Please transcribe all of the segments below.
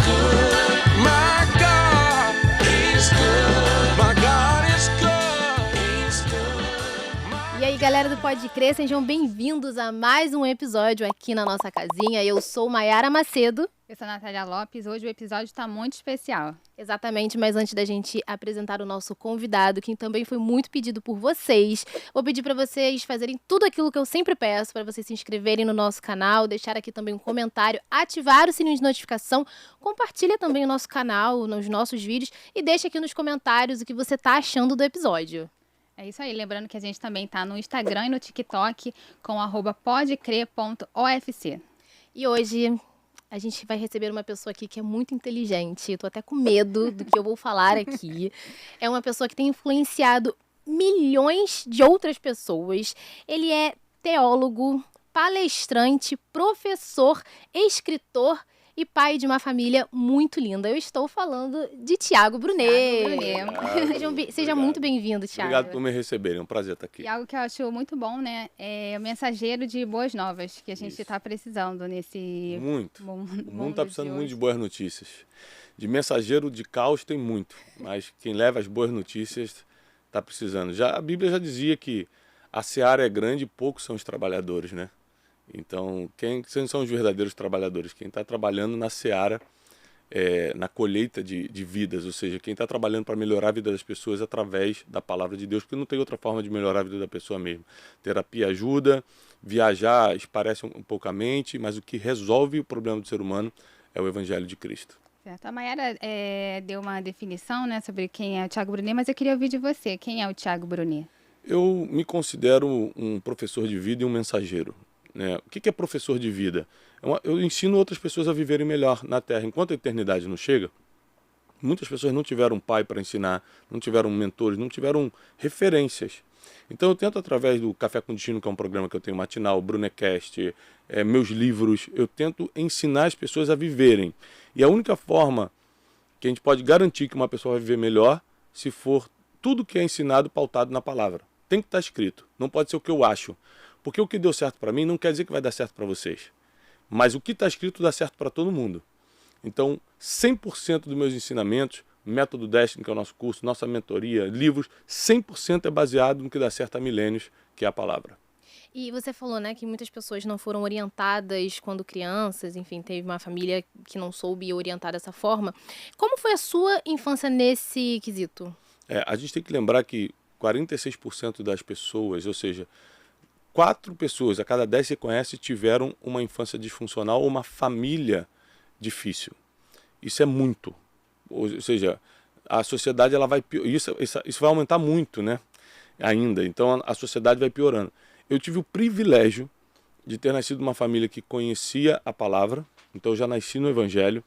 good. My God is good. My God is good. He's good. E aí, galera do Pode Crer, sejam bem-vindos a mais um episódio aqui na nossa casinha. Eu sou Mayara Macedo. Eu sou a Natália Lopes. Hoje o episódio está muito especial. Exatamente, mas antes da gente apresentar o nosso convidado, que também foi muito pedido por vocês, vou pedir para vocês fazerem tudo aquilo que eu sempre peço, para vocês se inscreverem no nosso canal, deixar aqui também um comentário, ativar o sininho de notificação, compartilha também o nosso canal, nos nossos vídeos e deixa aqui nos comentários o que você tá achando do episódio. É isso aí. Lembrando que a gente também está no Instagram e no TikTok com @podecrer.ofc. E hoje a gente vai receber uma pessoa aqui que é muito inteligente. Eu tô até com medo do que eu vou falar aqui. É uma pessoa que tem influenciado milhões de outras pessoas. Ele é teólogo, palestrante, professor, escritor e pai de uma família muito linda. Eu estou falando de Thiago Brunet. Seja muito bem-vindo, Thiago. Obrigado por me receberem, é um prazer estar aqui. E algo que eu acho muito bom, né, é o mensageiro de boas novas que a gente está precisando nesse Muito. mundo. O mundo está precisando muito de boas notícias. De mensageiro de caos tem muito, mas quem leva as boas notícias está precisando. A Bíblia já dizia que a seara é grande e poucos são os trabalhadores, né? Então, quem são os verdadeiros trabalhadores? Quem está trabalhando na seara, na colheita de vidas, ou seja, quem está trabalhando para melhorar a vida das pessoas através da palavra de Deus, porque não tem outra forma de melhorar a vida da pessoa mesmo. Terapia ajuda, viajar esparece um pouco a mente, mas o que resolve o problema do ser humano é o Evangelho de Cristo. Certo. A Mayara deu uma definição, né, sobre quem é o Thiago Brunet, mas eu queria ouvir de você. Quem é o Thiago Brunet? Eu me considero um professor de vida e um mensageiro. Né? O que é professor de vida? Eu ensino outras pessoas a viverem melhor na Terra. Enquanto a eternidade não chega, muitas pessoas não tiveram pai para ensinar, não tiveram mentores, não tiveram referências. Então eu tento, através do Café com Destino, que é um programa que eu tenho matinal, o Brunecast, meus livros, eu tento ensinar as pessoas a viverem. E a única forma que a gente pode garantir que uma pessoa vai viver melhor, se for tudo que é ensinado pautado na palavra. Tem que estar escrito, não pode ser o que eu acho. Porque o que deu certo para mim não quer dizer que vai dar certo para vocês. Mas o que está escrito dá certo para todo mundo. Então, 100% dos meus ensinamentos, Método Destiny, que é o nosso curso, nossa mentoria, livros, 100% é baseado no que dá certo há milênios, que é a palavra. E você falou, né, que muitas pessoas não foram orientadas quando crianças, enfim, teve uma família que não soube orientar dessa forma. Como foi a sua infância nesse quesito? A gente tem que lembrar que 46% das pessoas, ou seja, 4 pessoas a cada 10 que você conhece tiveram uma infância disfuncional ou uma família difícil. Isso é muito. Ou seja, a sociedade ela vai isso vai aumentar muito, né? Ainda. Então a sociedade vai piorando. Eu tive o privilégio de ter nascido numa família que conhecia a palavra. Então eu já nasci no Evangelho.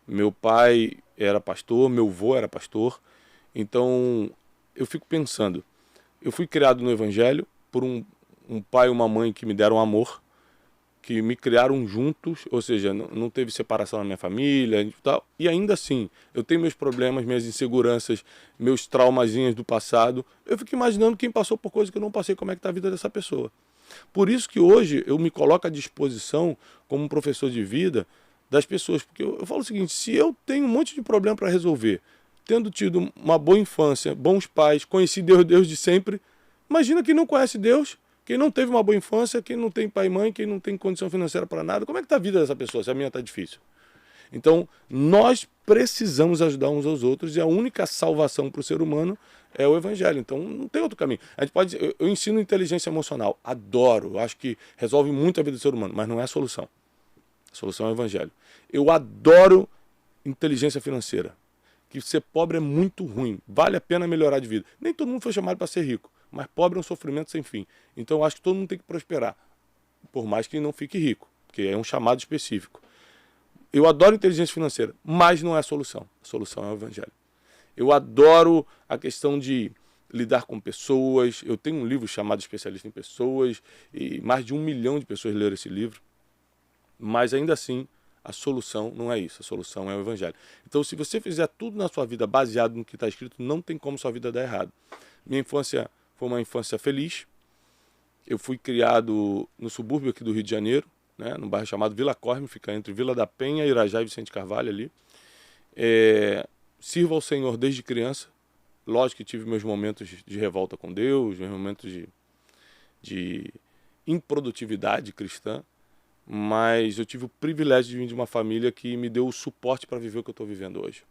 Meu pai era pastor, meu avô era pastor. Então eu fico pensando, eu fui criado no Evangelho por um pai e uma mãe que me deram amor, que me criaram juntos, ou seja, não teve separação na minha família e tal. E ainda assim, eu tenho meus problemas, minhas inseguranças, meus traumazinhos do passado. Eu fico imaginando quem passou por coisas que eu não passei, como é que está a vida dessa pessoa. Por isso que hoje eu me coloco à disposição como um professor de vida das pessoas, porque eu falo o seguinte, se eu tenho um monte de problema para resolver, tendo tido uma boa infância, bons pais, conheci Deus de sempre, imagina quem não conhece Deus, quem não teve uma boa infância, quem não tem pai e mãe, quem não tem condição financeira para nada, como é que está a vida dessa pessoa, se a minha está difícil? Então, nós precisamos ajudar uns aos outros e a única salvação para o ser humano é o Evangelho. Então, não tem outro caminho. A gente pode, eu ensino inteligência emocional, adoro, acho que resolve muito a vida do ser humano, mas não é a solução. A solução é o Evangelho. Eu adoro inteligência financeira, que ser pobre é muito ruim, vale a pena melhorar de vida. Nem todo mundo foi chamado para ser rico, mas pobre é um sofrimento sem fim. Então eu acho que todo mundo tem que prosperar, por mais que não fique rico, porque é um chamado específico. Eu adoro inteligência financeira, mas não é a solução. A solução é o Evangelho. Eu adoro a questão de lidar com pessoas. Eu tenho um livro chamado Especialista em Pessoas, e mais de 1 milhão de pessoas leram esse livro. Mas ainda assim, a solução não é isso. A solução é o Evangelho. Então, se você fizer tudo na sua vida baseado no que está escrito, não tem como sua vida dar errado. Minha infância foi uma infância feliz. Eu fui criado no subúrbio aqui do Rio de Janeiro, né, num bairro chamado Vila Corme, fica entre Vila da Penha, Irajá e Vicente Carvalho ali. Sirvo ao Senhor desde criança. Lógico que tive meus momentos de revolta com Deus, meus momentos de improdutividade cristã, mas eu tive o privilégio de vir de uma família que me deu o suporte para viver o que eu estou vivendo hoje.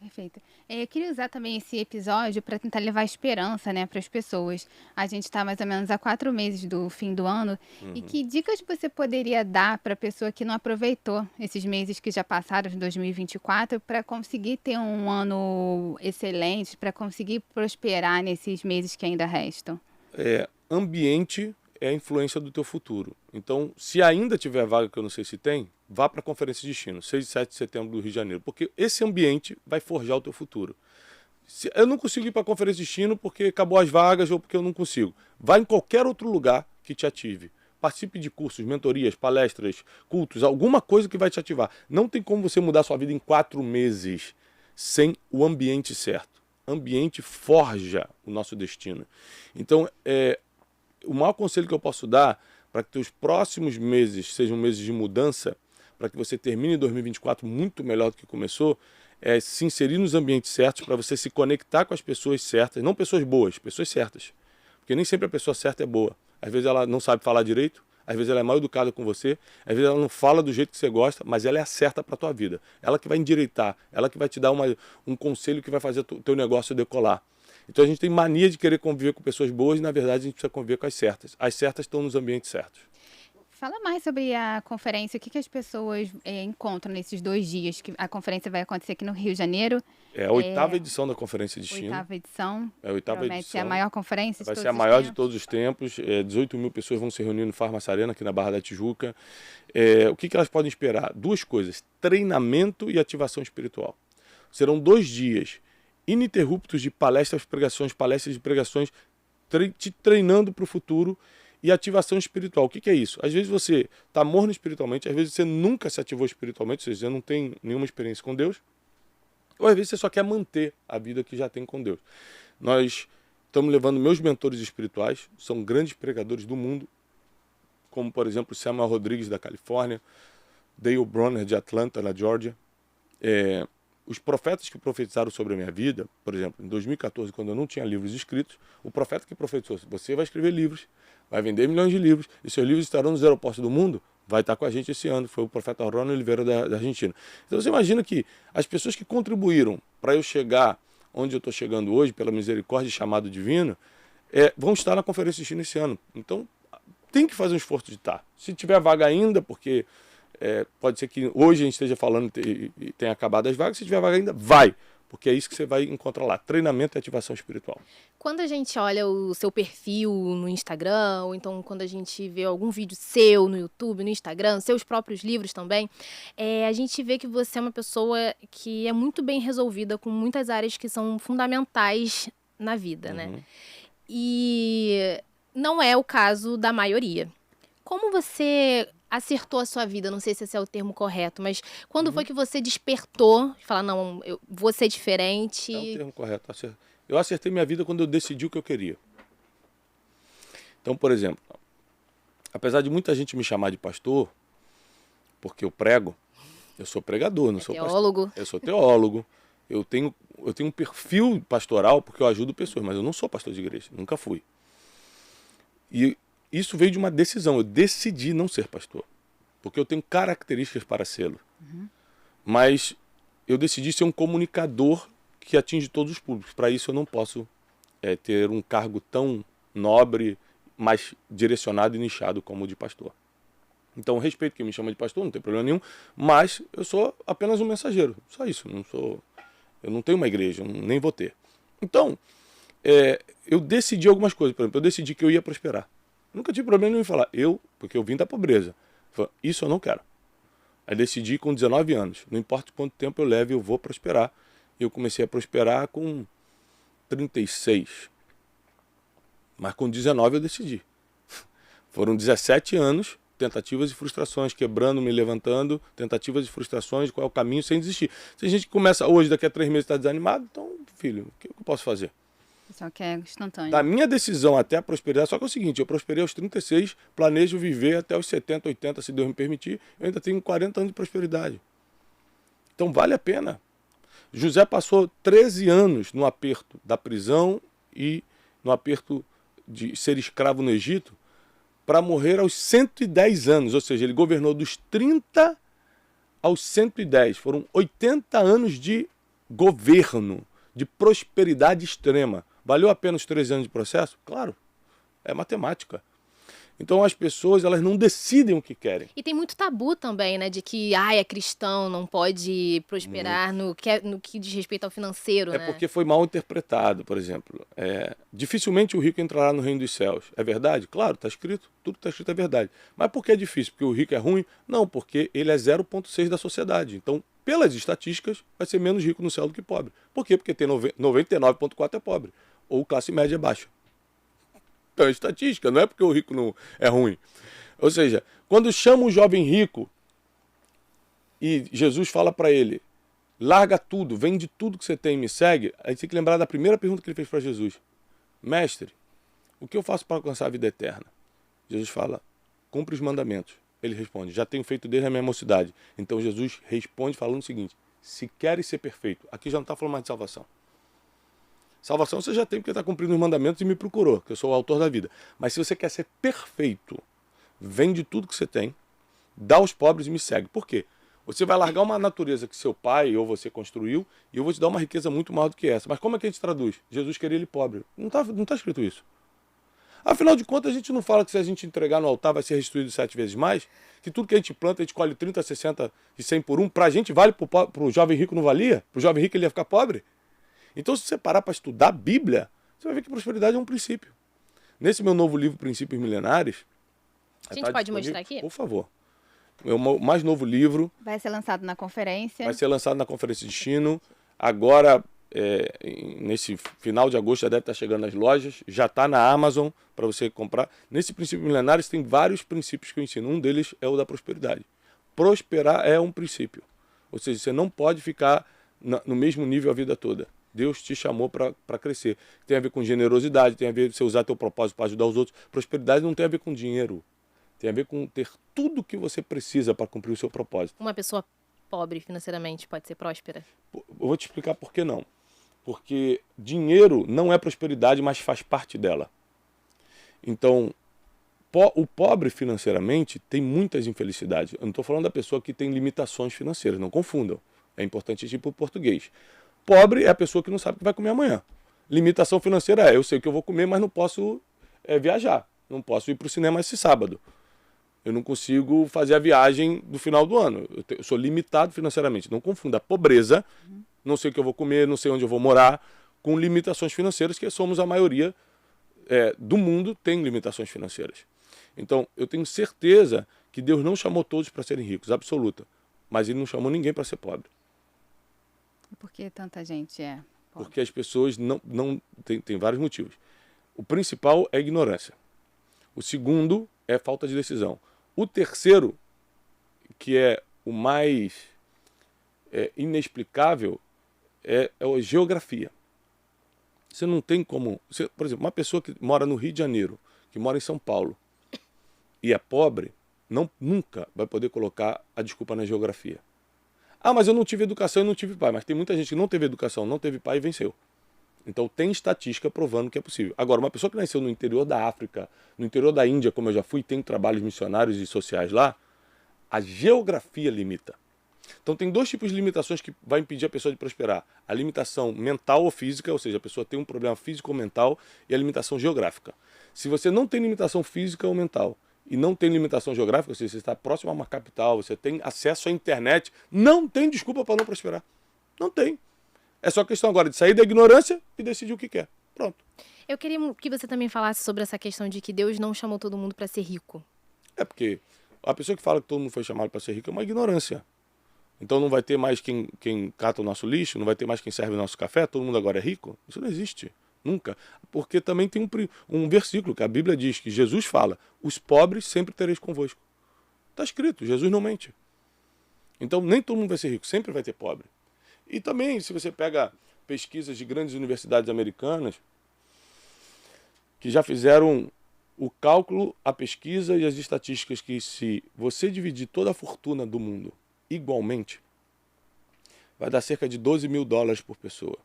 Perfeito. Eu queria usar também esse episódio para tentar levar esperança, né, para as pessoas. A gente está mais ou menos há 4 meses do fim do ano. E que dicas você poderia dar para a pessoa que não aproveitou esses meses que já passaram de 2024 para conseguir ter um ano excelente, para conseguir prosperar nesses meses que ainda restam? Ambiente é a influência do teu futuro. Então, se ainda tiver vaga, que eu não sei se tem, vá para a Conferência de Destino, 6 e 7 de setembro do Rio de Janeiro, porque esse ambiente vai forjar o teu futuro. Eu não consigo ir para a Conferência de Destino porque acabou as vagas ou porque eu não consigo. Vá em qualquer outro lugar que te ative. Participe de cursos, mentorias, palestras, cultos, alguma coisa que vai te ativar. Não tem como você mudar sua vida em 4 meses sem o ambiente certo. Ambiente forja o nosso destino. Então, o maior conselho que eu posso dar para que os próximos meses sejam meses de mudança, para que você termine 2024 muito melhor do que começou, é se inserir nos ambientes certos, para você se conectar com as pessoas certas, não pessoas boas, pessoas certas. Porque nem sempre a pessoa certa é boa. Às vezes ela não sabe falar direito, às vezes ela é mal educada com você, às vezes ela não fala do jeito que você gosta, mas ela é a certa para a tua vida. Ela que vai endireitar, ela que vai te dar um conselho que vai fazer o teu negócio decolar. Então a gente tem mania de querer conviver com pessoas boas e, na verdade, a gente precisa conviver com as certas. As certas estão nos ambientes certos. Fala mais sobre a conferência, o que as pessoas encontram nesses 2 dias, que a conferência vai acontecer aqui no Rio de Janeiro. É a 8ª edição da Conferência de Destino. 8ª edição. É a 8ª Promete edição. ser a maior conferência de Vai todos ser a os maior de tempos. todos os tempos. 18 mil pessoas vão se reunir no Farmácia Arena, aqui na Barra da Tijuca. O que elas podem esperar? 2 coisas: treinamento e ativação espiritual. Serão 2 dias ininterruptos de palestras e pregações, te treinando para o futuro, e ativação espiritual. O que é isso? Às vezes você está morno espiritualmente, às vezes você nunca se ativou espiritualmente, ou seja, você não tem nenhuma experiência com Deus, ou às vezes você só quer manter a vida que já tem com Deus. Nós estamos levando meus mentores espirituais, são grandes pregadores do mundo, como, por exemplo, Samuel Rodrigues, da Califórnia, Dale Bronner, de Atlanta, na Georgia. Os profetas que profetizaram sobre a minha vida, por exemplo, em 2014, quando eu não tinha livros escritos, o profeta que profetizou: você vai escrever livros, vai vender milhões de livros, e seus livros estarão nos aeroportos do mundo, vai estar com a gente esse ano. Foi o profeta Ronald Oliveira, da Argentina. Então você imagina que as pessoas que contribuíram para eu chegar onde eu estou chegando hoje, pela misericórdia e chamado divino, vão estar na Conferência de Destino esse ano. Então tem que fazer um esforço de estar. Se tiver vaga ainda, porque pode ser que hoje a gente esteja falando e tenha acabado as vagas, se tiver vaga ainda, vai. Porque é isso que você vai encontrar lá: treinamento e ativação espiritual. Quando a gente olha o seu perfil no Instagram, ou então quando a gente vê algum vídeo seu no YouTube, no Instagram, seus próprios livros também, a gente vê que você é uma pessoa que é muito bem resolvida com muitas áreas que são fundamentais na vida, né? E não é o caso da maioria. Como você acertou a sua vida? Não sei se esse é o termo correto, mas quando foi que você despertou de falar: não, eu vou ser diferente? É o termo correto. Eu acertei minha vida quando eu decidi o que eu queria. Então, por exemplo, apesar de muita gente me chamar de pastor, porque eu prego, eu sou pregador, não sou teólogo. pastor. Eu sou teólogo. Eu tenho um perfil pastoral porque eu ajudo pessoas, mas eu não sou pastor de igreja, nunca fui. E isso veio de uma decisão. Eu decidi não ser pastor, porque eu tenho características para sê-lo. Mas eu decidi ser um comunicador que atinge todos os públicos. Para isso eu não posso ter um cargo tão nobre, mais direcionado e nichado como o de pastor. Então, respeito quem me chama de pastor, não tem problema nenhum, mas eu sou apenas um mensageiro. Só isso. Eu não tenho uma igreja, nem vou ter. Então, eu decidi algumas coisas. Por exemplo, eu decidi que eu ia prosperar. Nunca tive problema nenhum em falar, porque eu vim da pobreza. Falei, isso eu não quero. Aí decidi com 19 anos, não importa quanto tempo eu leve, eu vou prosperar. E eu comecei a prosperar com 36. Mas com 19 eu decidi. Foram 17 anos, tentativas e frustrações, quebrando, me levantando, tentativas e frustrações, qual é o caminho, sem desistir. Se a gente começa hoje, daqui a 3 meses está desanimado, então, filho, o que eu posso fazer? Só que é instantâneo. Da minha decisão até a prosperidade, só que é o seguinte: eu prosperei aos 36, planejo viver até os 70, 80, se Deus me permitir, eu ainda tenho 40 anos de prosperidade. Então vale a pena. José passou 13 anos no aperto da prisão e no aperto de ser escravo no Egito para morrer aos 110 anos, ou seja, ele governou dos 30 aos 110. Foram 80 anos de governo, de prosperidade extrema. Valeu a pena os 13 anos de processo? Claro, é matemática. Então as pessoas, elas não decidem o que querem. E tem muito tabu também, né? De que, é cristão, não pode prosperar no que diz respeito ao financeiro, É né? porque foi mal interpretado, por exemplo. Dificilmente o rico entrará no reino dos céus. É verdade? Claro, está escrito. Tudo que está escrito é verdade. Mas por que é difícil? Porque o rico é ruim? Não, porque ele é 0,6 da sociedade. Então, pelas estatísticas, vai ser menos rico no céu do que pobre. Por quê? Porque tem 99,4 é pobre. Ou classe média baixa. Então é estatística, não é porque o rico não é ruim. Ou seja, quando chama um jovem rico e Jesus fala para ele, larga tudo, vende tudo que você tem e me segue, a gente tem que lembrar da primeira pergunta que ele fez para Jesus. Mestre, o que eu faço para alcançar a vida eterna? Jesus fala, cumpre os mandamentos. Ele responde, já tenho feito desde a minha mocidade. Então Jesus responde falando o seguinte, se queres ser perfeito, aqui já não está falando mais de salvação. Salvação você já tem porque está cumprindo os mandamentos e me procurou, que eu sou o autor da vida. Mas se você quer ser perfeito, vende tudo que você tem, dá aos pobres e me segue. Por quê? Você vai largar uma natureza que seu pai ou você construiu e eu vou te dar uma riqueza muito maior do que essa. Mas como é que a gente traduz? Jesus queria ele pobre. Não tá escrito isso. Afinal de contas, a gente não fala que se a gente entregar no altar vai ser restituído 7 vezes mais? Que tudo que a gente planta, a gente colhe 30, 60 e 100 por um. Pra gente vale, pro jovem rico não valia? Pro jovem rico ele ia ficar pobre? Então, se você parar para estudar a Bíblia, você vai ver que prosperidade é um princípio. Nesse meu novo livro, Princípios Milenares... A gente pode mostrar aqui? Por favor. É o mais novo livro. Vai ser lançado na conferência. Vai ser lançado na Conferência de Destino. Agora, nesse final de agosto, já deve estar chegando nas lojas. Já está na Amazon para você comprar. Nesse Princípios Milenares tem vários princípios que eu ensino. Um deles é o da prosperidade. Prosperar é um princípio. Ou seja, você não pode ficar no mesmo nível a vida toda. Deus te chamou para crescer. Tem a ver com generosidade, tem a ver com você usar teu propósito para ajudar os outros. Prosperidade não tem a ver com dinheiro. Tem a ver com ter tudo que você precisa para cumprir o seu propósito. Uma pessoa pobre financeiramente pode ser próspera? Eu vou te explicar por que não. Porque dinheiro não é prosperidade, mas faz parte dela. Então, o pobre financeiramente tem muitas infelicidades. Eu não estou falando da pessoa que tem limitações financeiras, não confundam. É importante tipo o português. Pobre é a pessoa que não sabe o que vai comer amanhã. Limitação financeira eu sei o que eu vou comer, mas não posso viajar. Não posso ir para o cinema esse sábado. Eu não consigo fazer a viagem do final do ano. Eu sou limitado financeiramente. Não confunda a pobreza, não sei o que eu vou comer, não sei onde eu vou morar, com limitações financeiras, que somos a maioria do mundo tem limitações financeiras. Então, eu tenho certeza que Deus não chamou todos para serem ricos, absoluta. Mas Ele não chamou ninguém para ser pobre. Por que tanta gente é pobre? Porque as pessoas não tem vários motivos. O principal é a ignorância. O segundo é falta de decisão. O terceiro, que é o mais inexplicável, é a geografia. Você não tem como... por exemplo, uma pessoa que mora no Rio de Janeiro, que mora em São Paulo, e é pobre, nunca vai poder colocar a desculpa na geografia. Ah, mas eu não tive educação e não tive pai. Mas tem muita gente que não teve educação, não teve pai e venceu. Então tem estatística provando que é possível. Agora, uma pessoa que nasceu no interior da África, no interior da Índia, como eu já fui, tem trabalhos missionários e sociais lá, a geografia limita. Então tem dois tipos de limitações que vai impedir a pessoa de prosperar. A limitação mental ou física, ou seja, a pessoa tem um problema físico ou mental, e a limitação geográfica. Se você não tem limitação física ou mental, e não tem limitação geográfica, ou seja, você está próximo a uma capital, você tem acesso à internet, não tem desculpa para não prosperar. Não tem. É só questão agora de sair da ignorância e decidir o que quer. Pronto. Eu queria que você também falasse sobre essa questão de que Deus não chamou todo mundo para ser rico. É porque a pessoa que fala que todo mundo foi chamado para ser rico é uma ignorância. Então não vai ter mais quem cata o nosso lixo, não vai ter mais quem serve o nosso café, todo mundo agora é rico? Isso não existe. Nunca. Porque também tem um versículo que a Bíblia diz, que Jesus fala, os pobres sempre tereis convosco. Está escrito, Jesus não mente. Então nem todo mundo vai ser rico, sempre vai ter pobre. E também, se você pega pesquisas de grandes universidades americanas, que já fizeram o cálculo, a pesquisa e as estatísticas que se você dividir toda a fortuna do mundo igualmente, vai dar cerca de $12.000 por pessoa.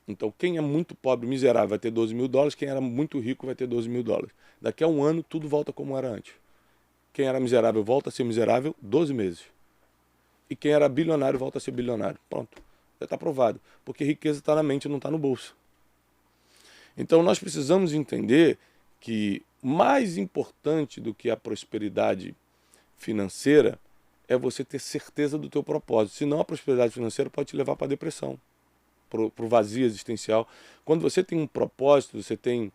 Então, quem é muito pobre, miserável, vai ter $12.000, quem era muito rico vai ter $12.000. Daqui a um ano, tudo volta como era antes. Quem era miserável volta a ser miserável 12 meses. E quem era bilionário volta a ser bilionário. Pronto, já está provado. Porque riqueza está na mente, não está no bolso. Então, nós precisamos entender que mais importante do que a prosperidade financeira é você ter certeza do teu propósito. Senão, a prosperidade financeira pode te levar para a depressão, para o vazio existencial. Quando você tem um propósito, você tem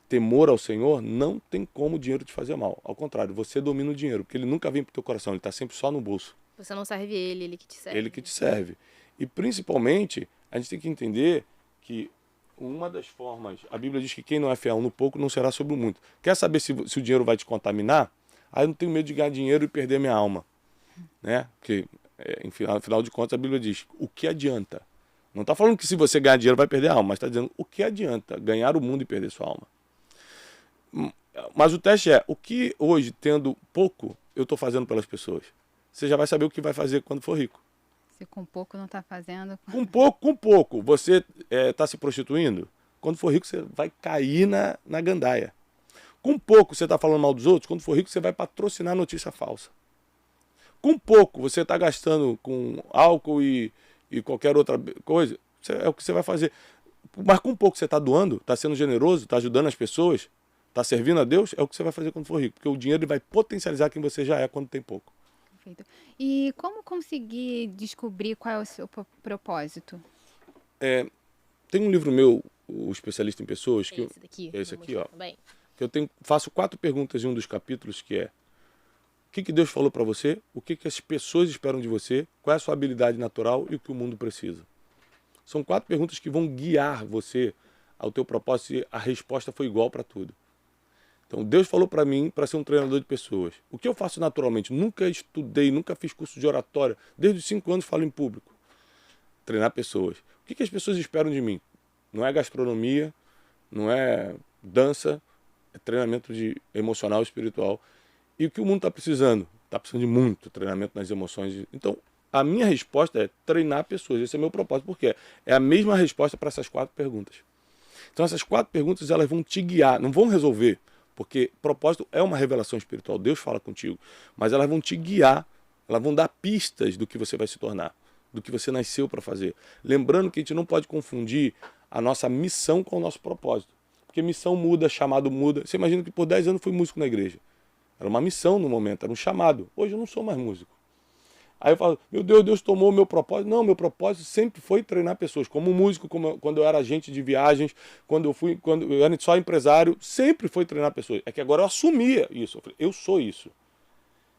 temor ao Senhor, não tem como o dinheiro te fazer mal. Ao contrário, você domina o dinheiro, porque ele nunca vem para o teu coração, ele está sempre só no bolso. Você não serve ele, ele que te serve. Ele que te serve. E principalmente, a gente tem que entender que uma das formas, a Bíblia diz que quem não é fiel no pouco não será sobre o muito. Quer saber se o dinheiro vai te contaminar? Aí eu não tenho medo de ganhar dinheiro e perder minha alma. Né? Porque, enfim, afinal de contas, a Bíblia diz, o que adianta? Não está falando que se você ganhar dinheiro vai perder a alma, mas está dizendo o que adianta ganhar o mundo e perder sua alma. Mas o teste é, o que hoje, tendo pouco, eu estou fazendo pelas pessoas? Você já vai saber o que vai fazer quando for rico. Se com pouco não está fazendo. Com pouco. Você está se prostituindo? Quando for rico, você vai cair na gandaia. Com pouco, você está falando mal dos outros? Quando for rico, você vai patrocinar notícia falsa. Com pouco, você está gastando com álcool e qualquer outra coisa, é o que você vai fazer. Mas com pouco você está doando, está sendo generoso, está ajudando as pessoas, está servindo a Deus, é o que você vai fazer quando for rico. Porque o dinheiro vai potencializar quem você já é quando tem pouco. Perfeito. E como conseguir descobrir qual é o seu propósito? Tem um livro meu, O Especialista em Pessoas, que Esse daqui. esse vou aqui, mostrar ó, também. que eu faço 4 perguntas em um dos capítulos, que é o que Deus falou para você, o que as pessoas esperam de você, qual é a sua habilidade natural e o que o mundo precisa. São 4 perguntas que vão guiar você ao teu propósito e a resposta foi igual para tudo. Então, Deus falou para mim para ser um treinador de pessoas. O que eu faço naturalmente? Nunca estudei, nunca fiz curso de oratória. Desde os 5 anos falo em público. Treinar pessoas. O que as pessoas esperam de mim? Não é gastronomia, não é dança, é treinamento emocional e espiritual. E o que o mundo está precisando? Está precisando de muito treinamento nas emoções. Então, a minha resposta é treinar pessoas. Esse é o meu propósito, porque é a mesma resposta para essas 4 perguntas. Então, essas 4 perguntas elas vão te guiar, não vão resolver, porque propósito é uma revelação espiritual, Deus fala contigo, mas elas vão te guiar, elas vão dar pistas do que você vai se tornar, do que você nasceu para fazer. Lembrando que a gente não pode confundir a nossa missão com o nosso propósito, porque missão muda, chamado muda. Você imagina que por 10 anos eu fui músico na igreja. Era uma missão no momento, era um chamado. Hoje eu não sou mais músico. Aí eu falo, meu Deus, Deus tomou o meu propósito. Não, meu propósito sempre foi treinar pessoas. Como músico, quando eu era agente de viagens, quando eu era só empresário, sempre foi treinar pessoas. É que agora eu assumia isso. Eu falei, eu sou isso.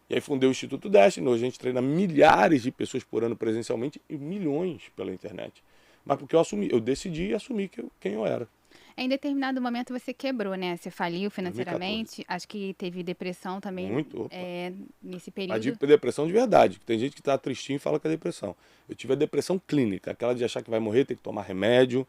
E aí fundei o Instituto Destiny. Hoje a gente treina milhares de pessoas por ano presencialmente e milhões pela internet. Mas porque eu decidi e assumi quem eu era. Em determinado momento você quebrou, né? Você faliu financeiramente. 2014. Acho que teve depressão também. Muito, opa. Nesse Mas período. depressão de verdade. Tem gente que está tristinho e fala que é depressão. Eu tive a depressão clínica, aquela de achar que vai morrer, ter que tomar remédio,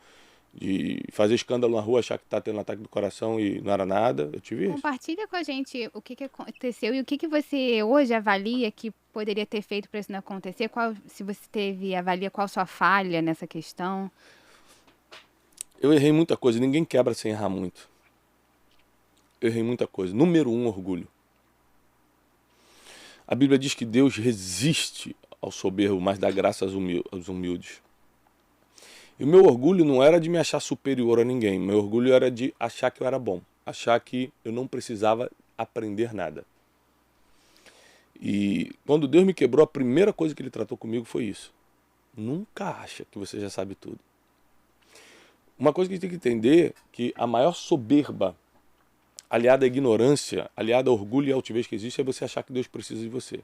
de fazer escândalo na rua, achar que está tendo ataque do coração e não era nada. Eu tive isso. Compartilha com a gente o que aconteceu e o que você hoje avalia que poderia ter feito para isso não acontecer. Se você avalia qual sua falha nessa questão. Eu errei muita coisa, ninguém quebra sem errar muito. Eu errei muita coisa. Número 1, orgulho. A Bíblia diz que Deus resiste ao soberbo, mas dá graça aos humildes. E o meu orgulho não era de me achar superior a ninguém. Meu orgulho era de achar que eu era bom. Achar que eu não precisava aprender nada. E quando Deus me quebrou, a primeira coisa que Ele tratou comigo foi isso. Nunca acha que você já sabe tudo. Uma coisa que a gente tem que entender é que a maior soberba, aliada à ignorância, aliada ao orgulho e à altivez que existe, é você achar que Deus precisa de você.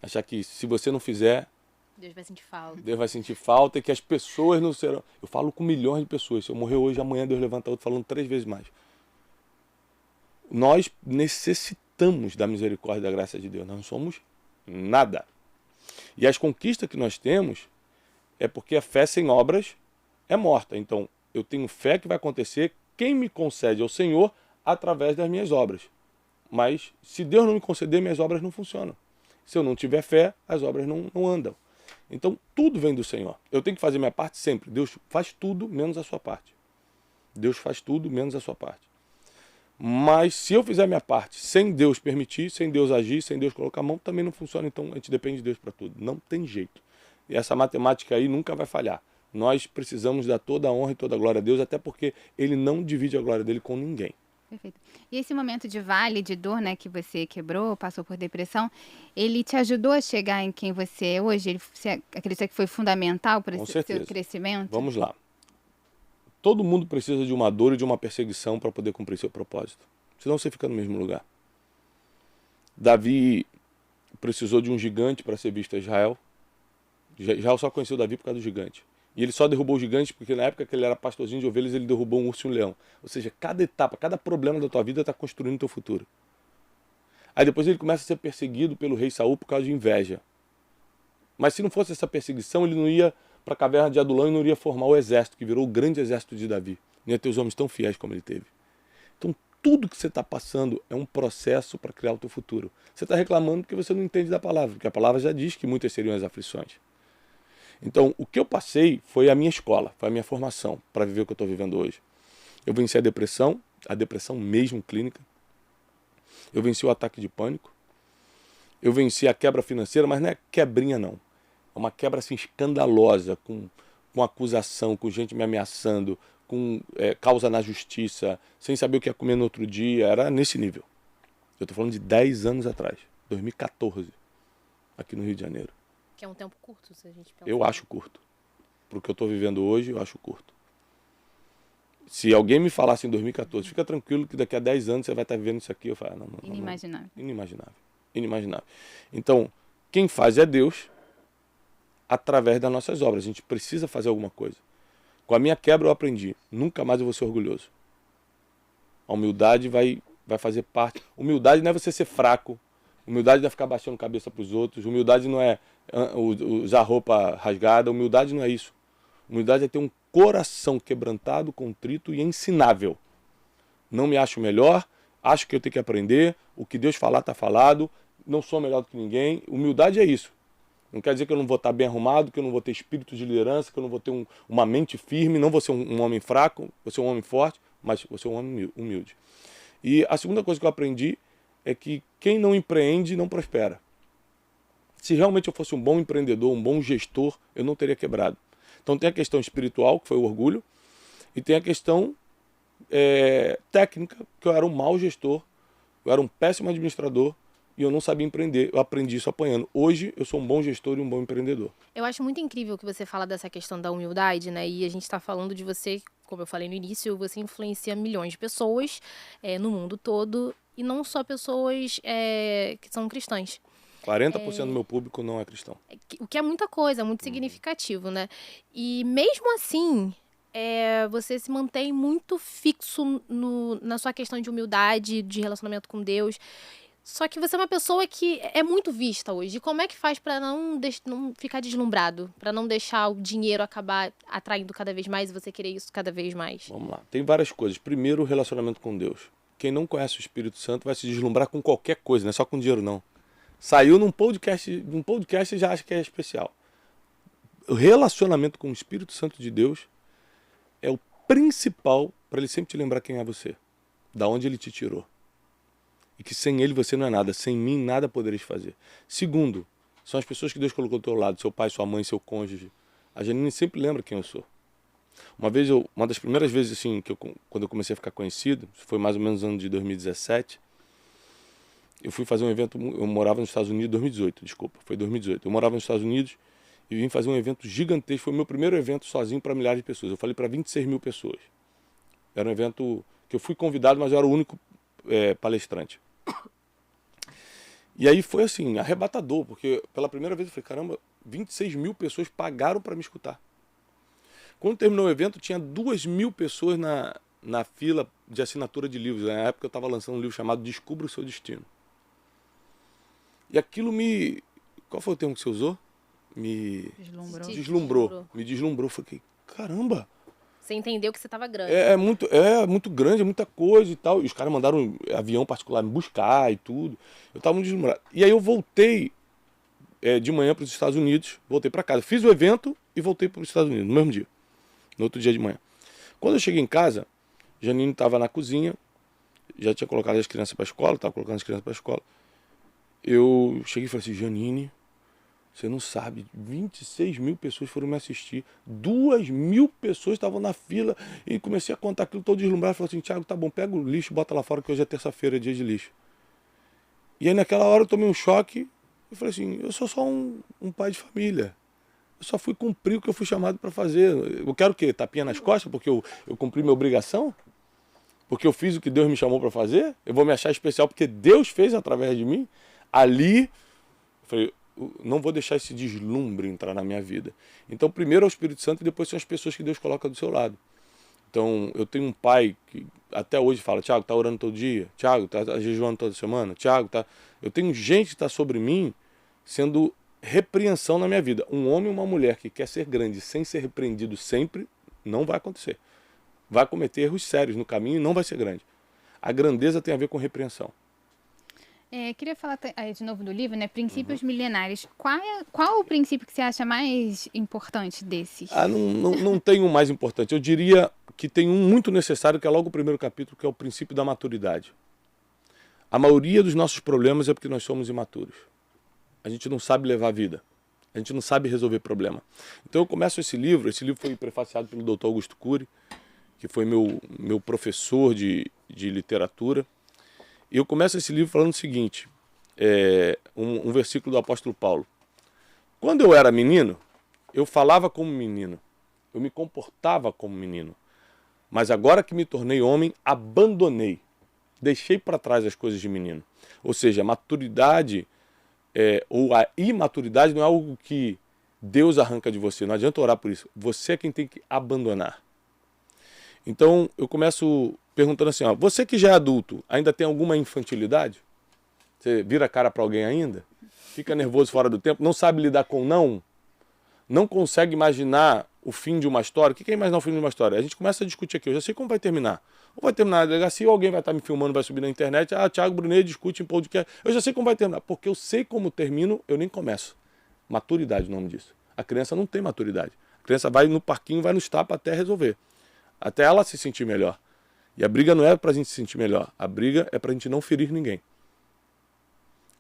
Achar que se você não fizer, Deus vai sentir falta. Deus vai sentir falta e que as pessoas não serão... Eu falo com milhões de pessoas. Se eu morrer hoje, amanhã Deus levanta outro falando 3 vezes mais. Nós necessitamos da misericórdia e da graça de Deus. Nós não somos nada. E as conquistas que nós temos é porque a fé sem obras é morta. Então, eu tenho fé que vai acontecer. Quem me concede é o Senhor através das minhas obras. Mas se Deus não me conceder, minhas obras não funcionam. Se eu não tiver fé, as obras não andam. Então, tudo vem do Senhor. Eu tenho que fazer minha parte sempre. Deus faz tudo menos a sua parte. Deus faz tudo menos a sua parte. Mas se eu fizer minha parte sem Deus permitir, sem Deus agir, sem Deus colocar a mão, também não funciona. Então, a gente depende de Deus para tudo. Não tem jeito. E essa matemática aí nunca vai falhar. Nós precisamos dar toda a honra e toda a glória a Deus, até porque Ele não divide a glória dele com ninguém. Perfeito. E esse momento de vale, de dor, né, que você quebrou, passou por depressão, ele te ajudou a chegar em quem você é hoje? Você acredita que foi fundamental para Com esse seu certeza. crescimento? Vamos lá. Todo mundo precisa de uma dor e de uma perseguição para poder cumprir seu propósito. Senão você fica no mesmo lugar. Davi precisou de um gigante para ser visto a Israel. Israel só conheceu Davi por causa do gigante. E ele só derrubou o gigante porque na época que ele era pastorzinho de ovelhas, ele derrubou um urso e um leão. Ou seja, cada etapa, cada problema da tua vida está construindo o teu futuro. Aí depois ele começa a ser perseguido pelo rei Saul por causa de inveja. Mas se não fosse essa perseguição, ele não ia para a caverna de Adulão e não iria formar o exército, que virou o grande exército de Davi. Não ia ter os homens tão fiéis como ele teve. Então tudo que você está passando é um processo para criar o teu futuro. Você está reclamando porque você não entende da palavra, porque a palavra já diz que muitas seriam as aflições. Então, o que eu passei foi a minha escola, foi a minha formação para viver o que eu estou vivendo hoje. Eu venci a depressão mesmo clínica. Eu venci o ataque de pânico. Eu venci a quebra financeira, mas não é quebrinha não. É uma quebra assim escandalosa, com acusação, com gente me ameaçando, com causa na justiça, sem saber o que ia comer no outro dia. Era nesse nível. Eu estou falando de 10 anos atrás, 2014, aqui no Rio de Janeiro. Que é um tempo curto, se a gente pensar. Eu acho curto. Para o que eu estou vivendo hoje, eu acho curto. Se alguém me falasse em 2014, fica tranquilo que daqui a 10 anos você vai estar vivendo isso aqui, eu falo, não. Inimaginável. Inimaginável. Então, quem faz é Deus através das nossas obras. A gente precisa fazer alguma coisa. Com a minha quebra eu aprendi, nunca mais eu vou ser orgulhoso. A humildade vai fazer parte. Humildade não é você ser fraco. Humildade não é ficar baixando cabeça para os outros. Humildade não é usar roupa rasgada. Humildade não é isso. Humildade é ter um coração quebrantado, contrito e ensinável. Não me acho melhor, acho que eu tenho que aprender. O que Deus falar está falado. Não sou melhor do que ninguém. Humildade é isso. Não quer dizer que eu não vou estar bem arrumado, que eu não vou ter espírito de liderança, que eu não vou ter uma mente firme, não vou ser um homem fraco, vou ser um homem forte, mas vou ser um homem humilde. E a segunda coisa que eu aprendi é que quem não empreende não prospera. Se realmente eu fosse um bom empreendedor, um bom gestor, eu não teria quebrado. Então tem a questão espiritual, que foi o orgulho, e tem a questão técnica, que eu era um mau gestor, eu era um péssimo administrador, e eu não sabia empreender. Eu aprendi isso apanhando. Hoje eu sou um bom gestor e um bom empreendedor. Eu acho muito incrível que você fala dessa questão da humildade, né? E a gente está falando de você, como eu falei no início, você influencia milhões de pessoas no mundo todo, e não só pessoas que são cristãs. 40% do meu público não é cristão. O que é muita coisa, muito significativo, né? E mesmo assim, você se mantém muito fixo na sua questão de humildade, de relacionamento com Deus. Só que você é uma pessoa que é muito vista hoje. E como é que faz para não ficar deslumbrado? Para não deixar o dinheiro acabar atraindo cada vez mais e você querer isso cada vez mais? Vamos lá. Tem várias coisas. Primeiro, o relacionamento com Deus. Quem não conhece o Espírito Santo vai se deslumbrar com qualquer coisa, não é só com dinheiro, não. Saiu num podcast e já acha que é especial. O relacionamento com o Espírito Santo de Deus é o principal para ele sempre te lembrar quem é você. Da onde ele te tirou. E que sem ele você não é nada. Sem mim nada podereis fazer. Segundo, são as pessoas que Deus colocou ao teu lado. Seu pai, sua mãe, seu cônjuge. A Janine sempre lembra quem eu sou. Uma das primeiras vezes assim, quando eu comecei a ficar conhecido, foi mais ou menos no ano de 2017, eu fui fazer um evento, eu morava nos Estados Unidos, 2018, desculpa, foi 2018. Eu morava nos Estados Unidos e vim fazer um evento gigantesco. Foi o meu primeiro evento sozinho para milhares de pessoas. Eu falei para 26 mil pessoas. Era um evento que eu fui convidado, mas eu era o único palestrante. E aí foi assim, arrebatador, porque pela primeira vez eu falei, caramba, 26 mil pessoas pagaram para me escutar. Quando terminou o evento, tinha 2.000 pessoas na fila de assinatura de livros. Na época eu estava lançando um livro chamado Descubra o Seu Destino. E aquilo me... Qual foi o termo que você usou? Me deslumbrou. Me deslumbrou. Falei, caramba! Você entendeu que você estava grande. É muito grande, é muita coisa e tal. E os caras mandaram um avião particular me buscar e tudo. Eu estava muito deslumbrado. E aí eu voltei de manhã para os Estados Unidos, voltei para casa. Fiz o evento e voltei para os Estados Unidos, no mesmo dia, no outro dia de manhã. Quando eu cheguei em casa, Janine estava na cozinha, já tinha colocado as crianças para a escola, estava colocando as crianças para a escola. Eu cheguei e falei assim, Janine, você não sabe, 26 mil pessoas foram me assistir, 2.000 pessoas estavam na fila, e comecei a contar aquilo todo deslumbrado. Falei assim, Thiago, tá bom, pega o lixo e bota lá fora, que hoje é terça-feira, é dia de lixo. E aí naquela hora eu tomei um choque, eu falei assim, eu sou só um pai de família, eu só fui cumprir o que eu fui chamado para fazer. Eu quero o quê? Tapinha nas costas, porque eu cumpri minha obrigação? Porque eu fiz o que Deus me chamou para fazer? Eu vou me achar especial porque Deus fez através de mim? Ali, eu falei, não vou deixar esse deslumbre entrar na minha vida. Então, primeiro é o Espírito Santo e depois são as pessoas que Deus coloca do seu lado. Então, eu tenho um pai que até hoje fala, Thiago, tá orando todo dia? Thiago, tá jejuando toda semana? Thiago, tá... Eu tenho gente que está sobre mim sendo repreensão na minha vida. Um homem e uma mulher que quer ser grande sem ser repreendido sempre, não vai acontecer. Vai cometer erros sérios no caminho e não vai ser grande. A grandeza tem a ver com repreensão. Queria falar de novo do livro, né? Princípios milenares. Qual o princípio que você acha mais importante desses? Não tem um mais importante. Eu diria que tem um muito necessário, que é logo o primeiro capítulo, que é o princípio da maturidade. A maioria dos nossos problemas é porque nós somos imaturos. A gente não sabe levar a vida. A gente não sabe resolver problema. Então eu começo esse livro foi prefaciado pelo Dr. Augusto Cury, que foi meu professor de literatura. E eu começo esse livro falando o seguinte, um versículo do apóstolo Paulo. Quando eu era menino, eu falava como menino, eu me comportava como menino. Mas agora que me tornei homem, abandonei, deixei para trás as coisas de menino. Ou seja, a maturidade ou a imaturidade não é algo que Deus arranca de você, não adianta orar por isso. Você é quem tem que abandonar. Então eu começo perguntando assim, você que já é adulto, ainda tem alguma infantilidade? Você vira a cara para alguém ainda? Fica nervoso fora do tempo? Não sabe lidar com não? Não consegue imaginar o fim de uma história? O que é imaginar o fim de uma história? A gente começa a discutir aqui, eu já sei como vai terminar. Ou vai terminar na delegacia, ou alguém vai estar me filmando, vai subir na internet, Thiago Brunet discute em podcast. Eu já sei como vai terminar, porque eu sei como termino, eu nem começo. Maturidade, o nome disso. A criança não tem maturidade. A criança vai no parquinho, vai nos tapas até resolver. Até ela se sentir melhor. E a briga não é para a gente se sentir melhor. A briga é para a gente não ferir ninguém.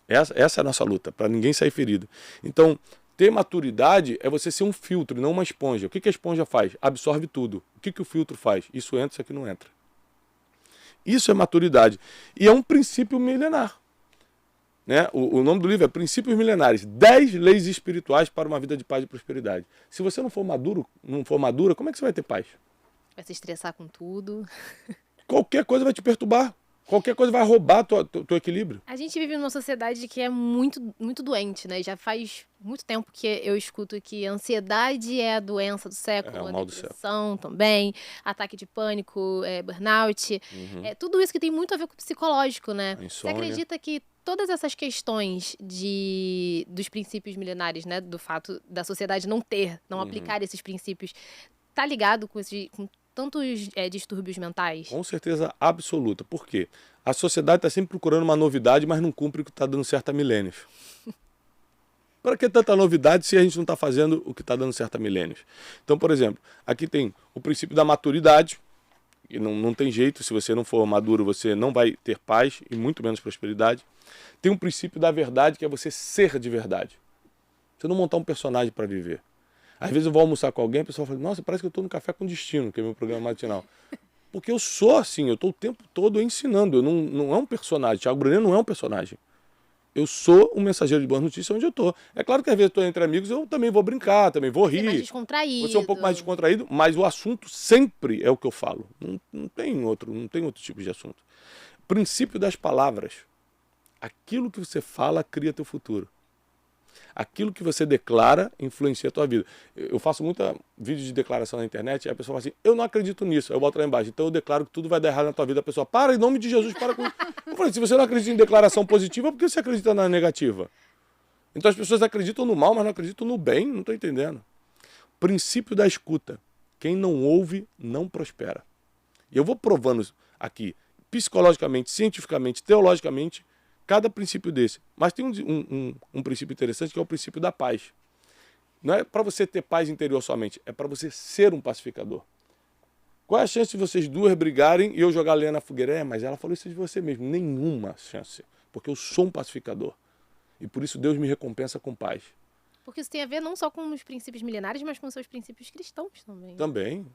Essa é a nossa luta, para ninguém sair ferido. Então, ter maturidade é você ser um filtro, não uma esponja. O que a esponja faz? Absorve tudo. O que o filtro faz? Isso entra, isso aqui não entra. Isso é maturidade. E é um princípio milenar. Né? O nome do livro é Princípios Milenares. 10 leis espirituais para uma vida de paz e prosperidade. Se você não for maduro, não for madura, como é que você vai ter paz? Vai se estressar com tudo. Qualquer coisa vai te perturbar. Qualquer coisa vai roubar teu equilíbrio. A gente vive numa sociedade que é muito, muito doente, né? Já faz muito tempo que eu escuto que a ansiedade é a doença do século, o a mal do depressão também, ataque de pânico, burnout. Tudo isso que tem muito a ver com o psicológico, né? A insônia. Você acredita que todas essas questões dos princípios milenares, né? Do fato da sociedade não aplicar esses princípios, tá ligado com tantos distúrbios mentais? Com certeza absoluta. Por quê? A sociedade está sempre procurando uma novidade, mas não cumpre o que está dando certo há milênios. Para que tanta novidade se a gente não está fazendo o que está dando certo há milênios? Então, por exemplo, aqui tem o princípio da maturidade, e não tem jeito, se você não for maduro, você não vai ter paz e muito menos prosperidade. Tem um princípio da verdade, que é você ser de verdade. Você não montar um personagem para viver. Às vezes eu vou almoçar com alguém, a pessoa fala, nossa, parece que eu estou no Café com Destino, que é meu programa matinal. Porque eu sou assim, eu estou o tempo todo ensinando, não é um personagem, Thiago Brunet não é um personagem. Eu sou um mensageiro de boas notícias onde eu estou. É claro que às vezes eu estou entre amigos, eu também vou brincar, também vou rir. Você é mais descontraído. Você é um pouco mais descontraído, mas o assunto sempre é o que eu falo. Não tem outro tipo de assunto. Princípio das palavras. Aquilo que você fala cria teu futuro. Aquilo que você declara influencia a tua vida. Eu faço muita vídeo de declaração na internet e a pessoa fala assim, eu não acredito nisso. Eu boto lá embaixo, então eu declaro que tudo vai dar errado na tua vida. A pessoa, para, em nome de Jesus, para com isso. Eu falei, se você não acredita em declaração positiva, por que você acredita na negativa? Então as pessoas acreditam no mal, mas não acreditam no bem, não estou entendendo. Princípio da escuta. Quem não ouve, não prospera. E eu vou provando aqui, psicologicamente, cientificamente, teologicamente, cada princípio desse. Mas tem um princípio interessante que é o princípio da paz. Não é para você ter paz interior somente, é para você ser um pacificador. Qual é a chance de vocês duas brigarem e eu jogar lenha na fogueira? Mas ela falou isso de você mesmo. Nenhuma chance, porque eu sou um pacificador. E por isso Deus me recompensa com paz. Porque isso tem a ver não só com os princípios milenares, mas com os seus princípios cristãos também. Também.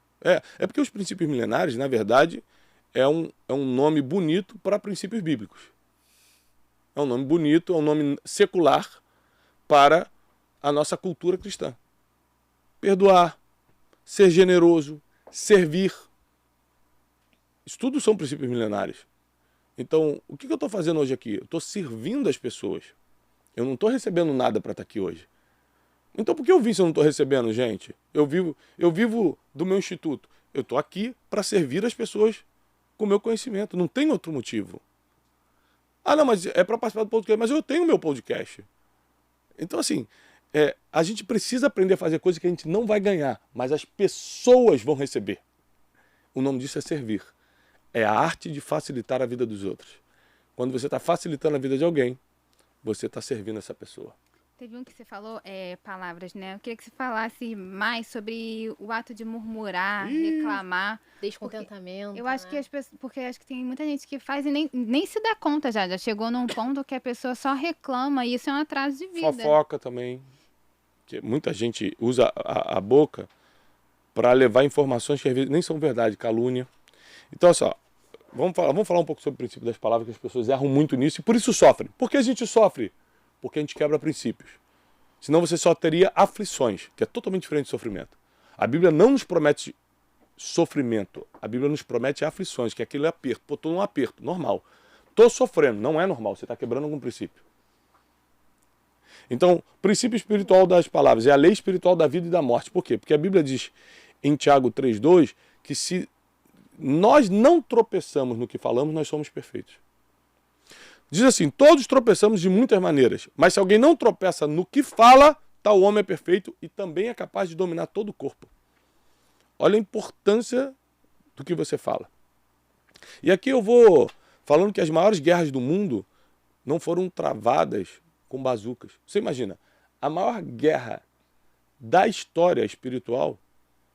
É porque os princípios milenares, na verdade, é um nome bonito para princípios bíblicos. É um nome bonito, é um nome secular para a nossa cultura cristã. Perdoar, ser generoso, servir. Isso tudo são princípios milenares. Então, o que eu estou fazendo hoje aqui? Eu estou servindo as pessoas. Eu não estou recebendo nada para estar aqui hoje. Então, por que eu vim se eu não estou recebendo, gente? Eu vivo do meu instituto. Eu estou aqui para servir as pessoas com o meu conhecimento. Não tem outro motivo. Ah, não, mas é para participar do podcast. Mas eu tenho o meu podcast. Então, assim, a gente precisa aprender a fazer coisas que a gente não vai ganhar, mas as pessoas vão receber. O nome disso é servir. É a arte de facilitar a vida dos outros. Quando você está facilitando a vida de alguém, você está servindo essa pessoa. Teve um que você falou, palavras, né? Eu queria que você falasse mais sobre o ato de murmurar, reclamar. Descontentamento. Eu acho que as pessoas, porque acho que tem muita gente que faz e nem se dá conta já. Já chegou num ponto que a pessoa só reclama e isso é um atraso de vida. Fofoca também. Que muita gente usa a boca para levar informações que às vezes nem são verdade, calúnia. Então, olha só, vamos falar um pouco sobre o princípio das palavras, que as pessoas erram muito nisso e por isso sofrem. Por que a gente sofre? Porque a gente quebra princípios. Senão você só teria aflições, que é totalmente diferente de sofrimento. A Bíblia não nos promete sofrimento. A Bíblia nos promete aflições, que é aquele aperto. Pô, tô num aperto, normal. Tô sofrendo, não é normal, você está quebrando algum princípio. Então, princípio espiritual das palavras é a lei espiritual da vida e da morte. Por quê? Porque a Bíblia diz em Tiago 3,2 que se nós não tropeçamos no que falamos, nós somos perfeitos. Diz assim, todos tropeçamos de muitas maneiras, mas se alguém não tropeça no que fala, tal homem é perfeito e também é capaz de dominar todo o corpo. Olha a importância do que você fala. E aqui eu vou falando que as maiores guerras do mundo não foram travadas com bazucas. Você imagina, a maior guerra da história espiritual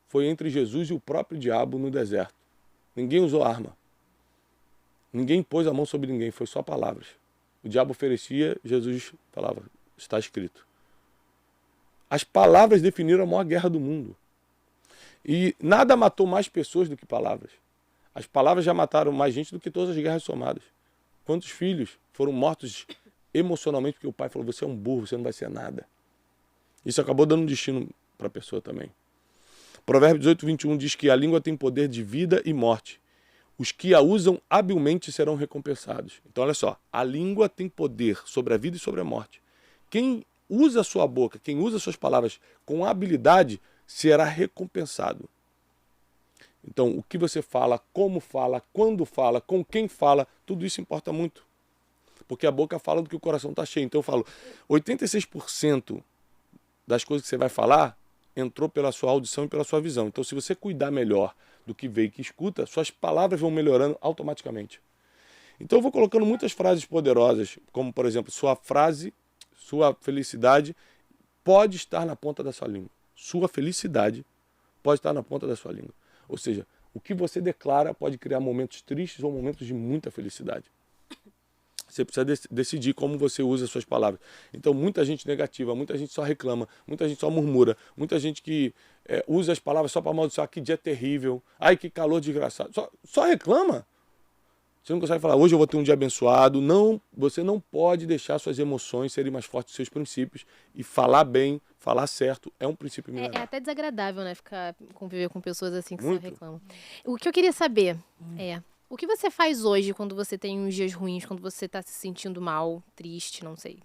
foi entre Jesus e o próprio diabo no deserto. Ninguém usou arma. Ninguém pôs a mão sobre ninguém, foi só palavras. O diabo oferecia, Jesus falava, está escrito. As palavras definiram a maior guerra do mundo. E nada matou mais pessoas do que palavras. As palavras já mataram mais gente do que todas as guerras somadas. Quantos filhos foram mortos emocionalmente porque o pai falou, você é um burro, você não vai ser nada. Isso acabou dando um destino para a pessoa também. Provérbios 18:21 diz que a língua tem poder de vida e morte. Os que a usam habilmente serão recompensados. Então, olha só, a língua tem poder sobre a vida e sobre a morte. Quem usa a sua boca, quem usa suas palavras com habilidade, será recompensado. Então, o que você fala, como fala, quando fala, com quem fala, tudo isso importa muito. Porque a boca fala do que o coração está cheio. Então, eu falo, 86% das coisas que você vai falar entrou pela sua audição e pela sua visão. Então, se você cuidar melhor do que vê e que escuta, suas palavras vão melhorando automaticamente. Então eu vou colocando muitas frases poderosas, como por exemplo, sua felicidade pode estar na ponta da sua língua. Sua felicidade pode estar na ponta da sua língua. Ou seja, o que você declara pode criar momentos tristes ou momentos de muita felicidade. Você precisa decidir como você usa suas palavras. Então, muita gente negativa, muita gente só reclama, muita gente só murmura, muita gente que usa as palavras só para amaldiçoar, que dia terrível, ai que calor desgraçado. Só reclama. Você não consegue falar, hoje eu vou ter um dia abençoado. Não, você não pode deixar suas emoções serem mais fortes que seus princípios. E falar bem, falar certo, é um princípio milenar. É até desagradável, né? Conviver com pessoas assim que Muito. só reclamam. O que eu queria saber é... O que você faz hoje quando você tem uns dias ruins, quando você está se sentindo mal, triste, não sei?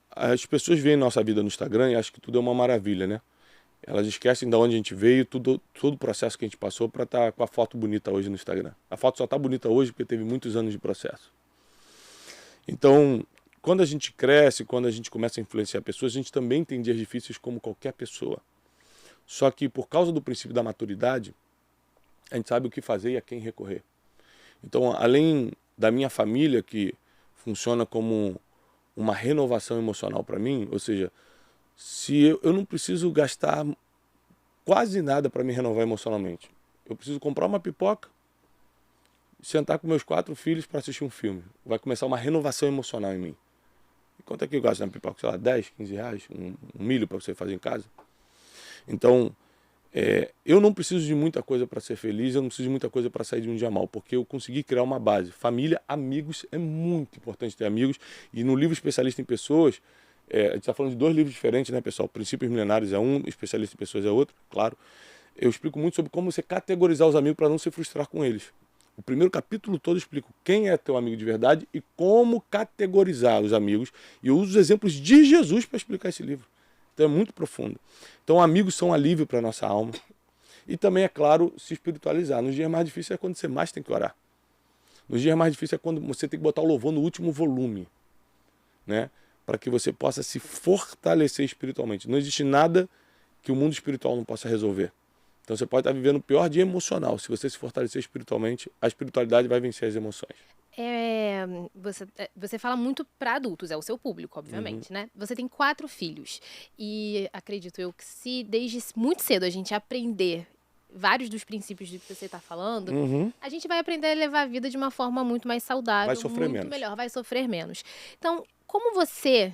As pessoas veem nossa vida no Instagram e acham que tudo é uma maravilha, né? Elas esquecem de onde a gente veio, todo o processo que a gente passou para estar com a foto bonita hoje no Instagram. A foto só está bonita hoje porque teve muitos anos de processo. Então, quando a gente cresce, quando a gente começa a influenciar pessoas, a gente também tem dias difíceis como qualquer pessoa. Só que por causa do princípio da maturidade, a gente sabe o que fazer e a quem recorrer. Então, além da minha família, que funciona como uma renovação emocional para mim, ou seja, se eu não preciso gastar quase nada para me renovar emocionalmente. Eu preciso comprar uma pipoca, sentar com meus 4 filhos para assistir um filme. Vai começar uma renovação emocional em mim. E quanto é que eu gasto na pipoca? Sei lá, 10, 15 reais, um milho para você fazer em casa. Então, eu não preciso de muita coisa para ser feliz, eu não preciso de muita coisa para sair de um dia mal, porque eu consegui criar uma base. Família, amigos, é muito importante ter amigos. E no livro Especialista em Pessoas, a gente está falando de 2 livros diferentes, né, pessoal? Princípios Milenares é um, Especialista em Pessoas é outro, claro. Eu explico muito sobre como você categorizar os amigos para não se frustrar com eles. O primeiro capítulo todo eu explico quem é teu amigo de verdade e como categorizar os amigos. E eu uso os exemplos de Jesus para explicar esse livro. Então é muito profundo. Então amigos são alívio para a nossa alma. E também, é claro, se espiritualizar. Nos dias mais difíceis é quando você mais tem que orar. Nos dias mais difíceis é quando você tem que botar o louvor no último volume, né? Para que você possa se fortalecer espiritualmente. Não existe nada que o mundo espiritual não possa resolver. Então você pode estar vivendo o pior dia emocional. Se você se fortalecer espiritualmente, a espiritualidade vai vencer as emoções. Você fala muito para adultos, é o seu público, obviamente, né? Você tem 4 filhos. E acredito eu que se desde muito cedo a gente aprender vários dos princípios do que você está falando, a gente vai aprender a levar a vida de uma forma muito mais saudável, Vai sofrer muito menos. melhor, vai sofrer menos. Então, como você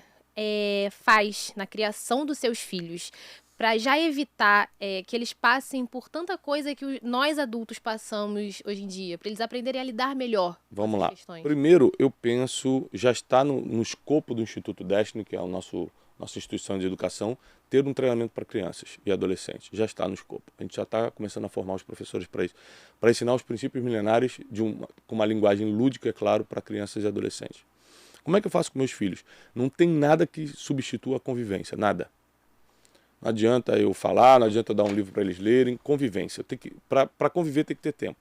faz na criação dos seus filhos para já evitar que eles passem por tanta coisa que nós adultos passamos hoje em dia, para eles aprenderem a lidar melhor Vamos com lá. essas questões? Primeiro, eu penso, já está no escopo do Instituto Destiny, que é a nossa instituição de educação, ter um treinamento para crianças e adolescentes. Já está no escopo. A gente já está começando a formar os professores para isso. Para ensinar os princípios milenares com uma linguagem lúdica, é claro, para crianças e adolescentes. Como é que eu faço com meus filhos? Não tem nada que substitua a convivência, nada. Não adianta eu falar, não adianta eu dar um livro para eles lerem. Convivência. Para conviver tem que ter tempo.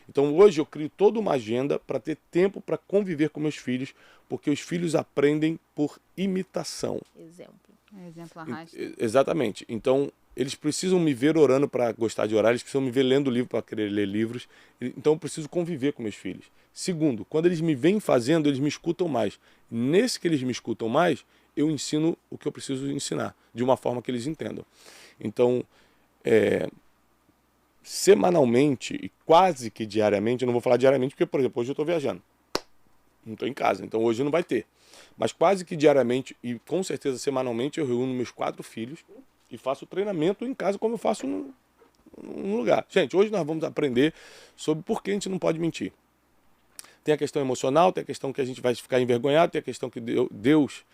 Então hoje eu crio toda uma agenda para ter tempo para conviver com meus filhos, porque os filhos aprendem por imitação. Exemplo arrasta. Exatamente. Então eles precisam me ver orando para gostar de orar, eles precisam me ver lendo livro para querer ler livros. Então eu preciso conviver com meus filhos. Segundo, quando eles me vêm fazendo, eles me escutam mais. Nesse que eles me escutam mais, eu ensino o que eu preciso ensinar, de uma forma que eles entendam. Então, semanalmente e quase que diariamente, eu não vou falar diariamente porque, por exemplo, hoje eu estou viajando, não estou em casa, então hoje não vai ter. Mas quase que diariamente e com certeza semanalmente eu reúno meus 4 filhos e faço treinamento em casa como eu faço num lugar. Gente, hoje nós vamos aprender sobre por que a gente não pode mentir. Tem a questão emocional, tem a questão que a gente vai ficar envergonhado, tem a questão que Deus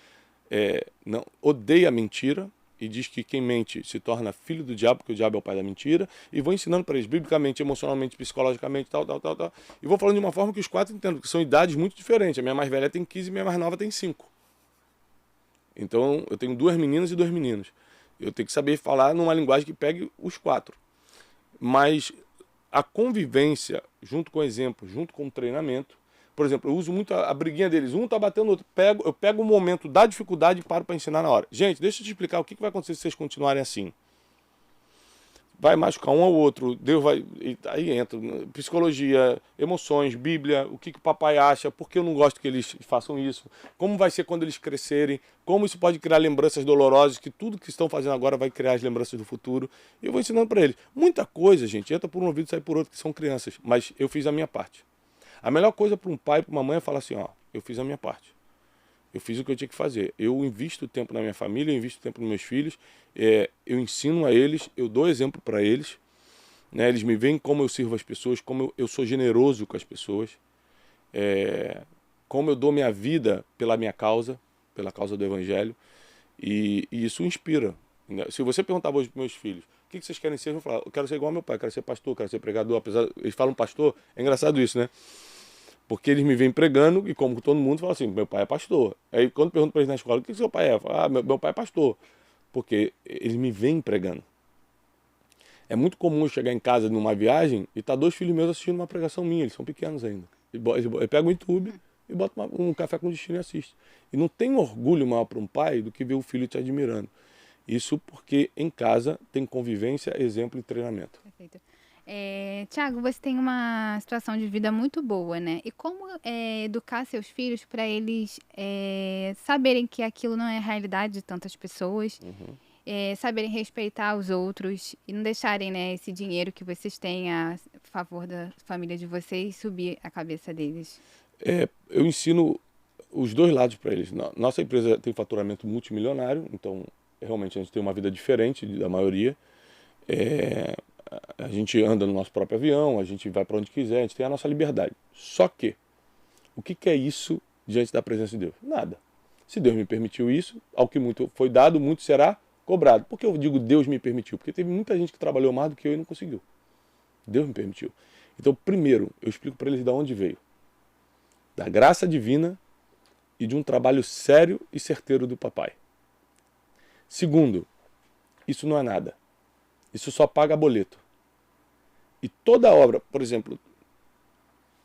não odeia a mentira e diz que quem mente se torna filho do diabo, porque o diabo é o pai da mentira. E vou ensinando para eles biblicamente, emocionalmente, psicologicamente, tal. E vou falando de uma forma que os 4 entendam, que são idades muito diferentes. A minha mais velha tem 15 e a minha mais nova tem 5. Então eu tenho 2 meninas e 2 meninos. Eu tenho que saber falar numa linguagem que pegue os 4. Mas a convivência, junto com o exemplo, junto com o treinamento. Por exemplo, eu uso muito a briguinha deles. Um tá batendo o outro. Eu pego o momento da dificuldade e paro para ensinar na hora. Gente, deixa eu te explicar o que vai acontecer se vocês continuarem assim. Vai machucar um ao outro. Deus vai... Aí entra psicologia, emoções, Bíblia, o que o papai acha, por que eu não gosto que eles façam isso, como vai ser quando eles crescerem, como isso pode criar lembranças dolorosas, que tudo que estão fazendo agora vai criar as lembranças do futuro. E eu vou ensinando para eles. Muita coisa, gente, entra por um ouvido e sai por outro, que são crianças. Mas eu fiz a minha parte. A melhor coisa para um pai e para uma mãe é falar assim, ó, eu fiz a minha parte. Eu fiz o que eu tinha que fazer. Eu invisto tempo na minha família, eu invisto tempo nos meus filhos, eu ensino a eles, eu dou exemplo para eles, né? Eles me veem como eu sirvo as pessoas, como eu sou generoso com as pessoas, como eu dou minha vida pela minha causa, pela causa do Evangelho, e isso inspira. Né? Se você perguntar hoje para meus filhos, o que vocês querem ser? Eu vou falar, eu quero ser igual ao meu pai, quero ser pastor, quero ser pregador. Apesar, eles falam pastor, é engraçado isso, né? Porque eles me vêm pregando e como todo mundo fala assim, meu pai é pastor. Aí quando eu pergunto para eles na escola, o que seu pai é? Eu falo, meu pai é pastor. Porque eles me vêm pregando. É muito comum eu chegar em casa numa viagem e tá 2 filhos meus assistindo uma pregação minha, eles são pequenos ainda. Eu pego o YouTube e boto um café com destino e assisto. E não tem orgulho maior para um pai do que ver o filho te admirando. Isso porque em casa tem convivência, exemplo e treinamento. Perfeito. Tiago, você tem uma situação de vida muito boa, né? E como educar seus filhos para eles saberem que aquilo não é a realidade de tantas pessoas, saberem respeitar os outros e não deixarem, né, esse dinheiro que vocês têm a favor da família de vocês subir a cabeça deles? Eu ensino os dois lados para eles. Nossa empresa tem faturamento multimilionário, então realmente a gente tem uma vida diferente da maioria. A gente anda no nosso próprio avião, a gente vai para onde quiser, a gente tem a nossa liberdade. Só que, o que é isso diante da presença de Deus? Nada. Se Deus me permitiu isso, ao que muito foi dado, muito será cobrado. Por que eu digo Deus me permitiu? Porque teve muita gente que trabalhou mais do que eu e não conseguiu. Deus me permitiu. Então, primeiro, eu explico para eles de onde veio. Da graça divina e de um trabalho sério e certeiro do papai. Segundo, isso não é nada. Isso só paga boleto. E toda obra, por exemplo,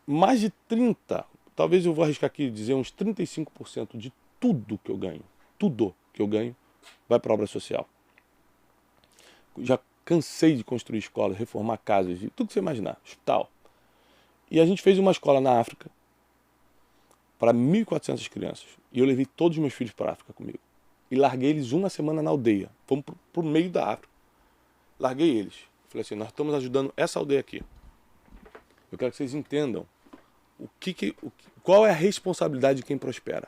mais de 30%, talvez eu vou arriscar aqui dizer uns 35% de tudo que eu ganho, vai para obra social. Já cansei de construir escolas, reformar casas, tudo que você imaginar, hospital. E a gente fez uma escola na África para 1.400 crianças. E eu levei todos os meus filhos para a África comigo. E larguei eles uma semana na aldeia. Fomos para o meio da África. Larguei eles. Falei assim, nós estamos ajudando essa aldeia aqui. Eu quero que vocês entendam qual é a responsabilidade de quem prospera.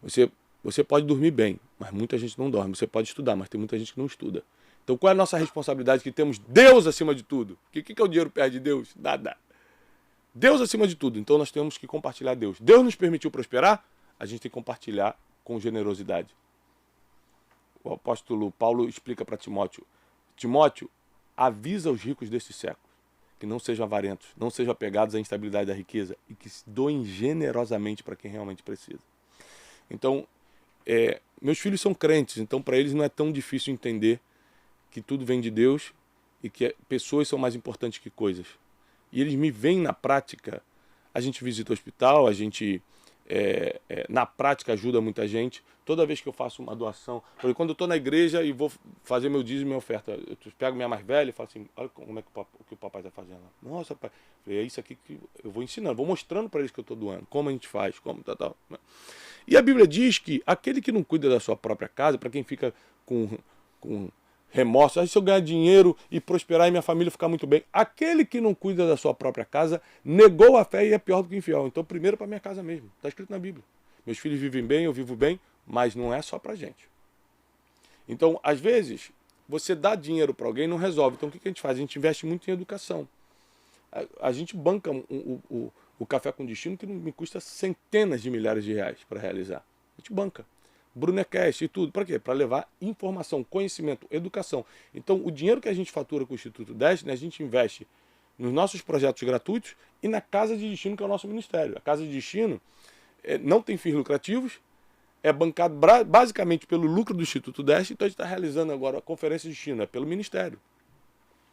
Você pode dormir bem, mas muita gente não dorme. Você pode estudar, mas tem muita gente que não estuda. Então qual é a nossa responsabilidade? Que temos Deus acima de tudo. O que é o dinheiro perto de Deus? Nada. Deus acima de tudo. Então nós temos que compartilhar Deus. Deus nos permitiu prosperar, a gente tem que compartilhar com generosidade. O apóstolo Paulo explica para Timóteo. Timóteo, avisa os ricos desse século que não sejam avarentos, não sejam apegados à instabilidade da riqueza e que se doem generosamente para quem realmente precisa. Então, meus filhos são crentes, então para eles não é tão difícil entender que tudo vem de Deus e que pessoas são mais importantes que coisas. E eles me veem na prática. A gente visita o hospital, a gente na prática ajuda muita gente. Toda vez que eu faço uma doação, porque quando eu estou na igreja e vou fazer meu dízimo e minha oferta, eu pego minha mais velha e falo assim, olha como é que o papai está fazendo. Nossa, pai, é isso aqui que eu vou ensinando, vou mostrando para eles que eu estou doando, como a gente faz, como tal. E a Bíblia diz que aquele que não cuida da sua própria casa, para quem fica com remorso, se eu ganhar dinheiro e prosperar e minha família ficar muito bem, aquele que não cuida da sua própria casa negou a fé e é pior do que infiel. Então primeiro para minha casa mesmo, está escrito na Bíblia. Meus filhos vivem bem, eu vivo bem, mas não é só para gente. Então às vezes você dá dinheiro para alguém e não resolve. Então o que a gente faz? A gente investe muito em educação. A gente banca o Café com Destino, que me custa centenas de milhares de reais para realizar. A gente banca. Brunecast e tudo. Para quê? Para levar informação, conhecimento, educação. Então, o dinheiro que a gente fatura com o Instituto Destiny, a gente investe nos nossos projetos gratuitos e na Casa de Destino, que é o nosso ministério. A Casa de Destino não tem fins lucrativos, é bancado basicamente pelo lucro do Instituto Destiny, então a gente está realizando agora a Conferência de Destino, é pelo ministério.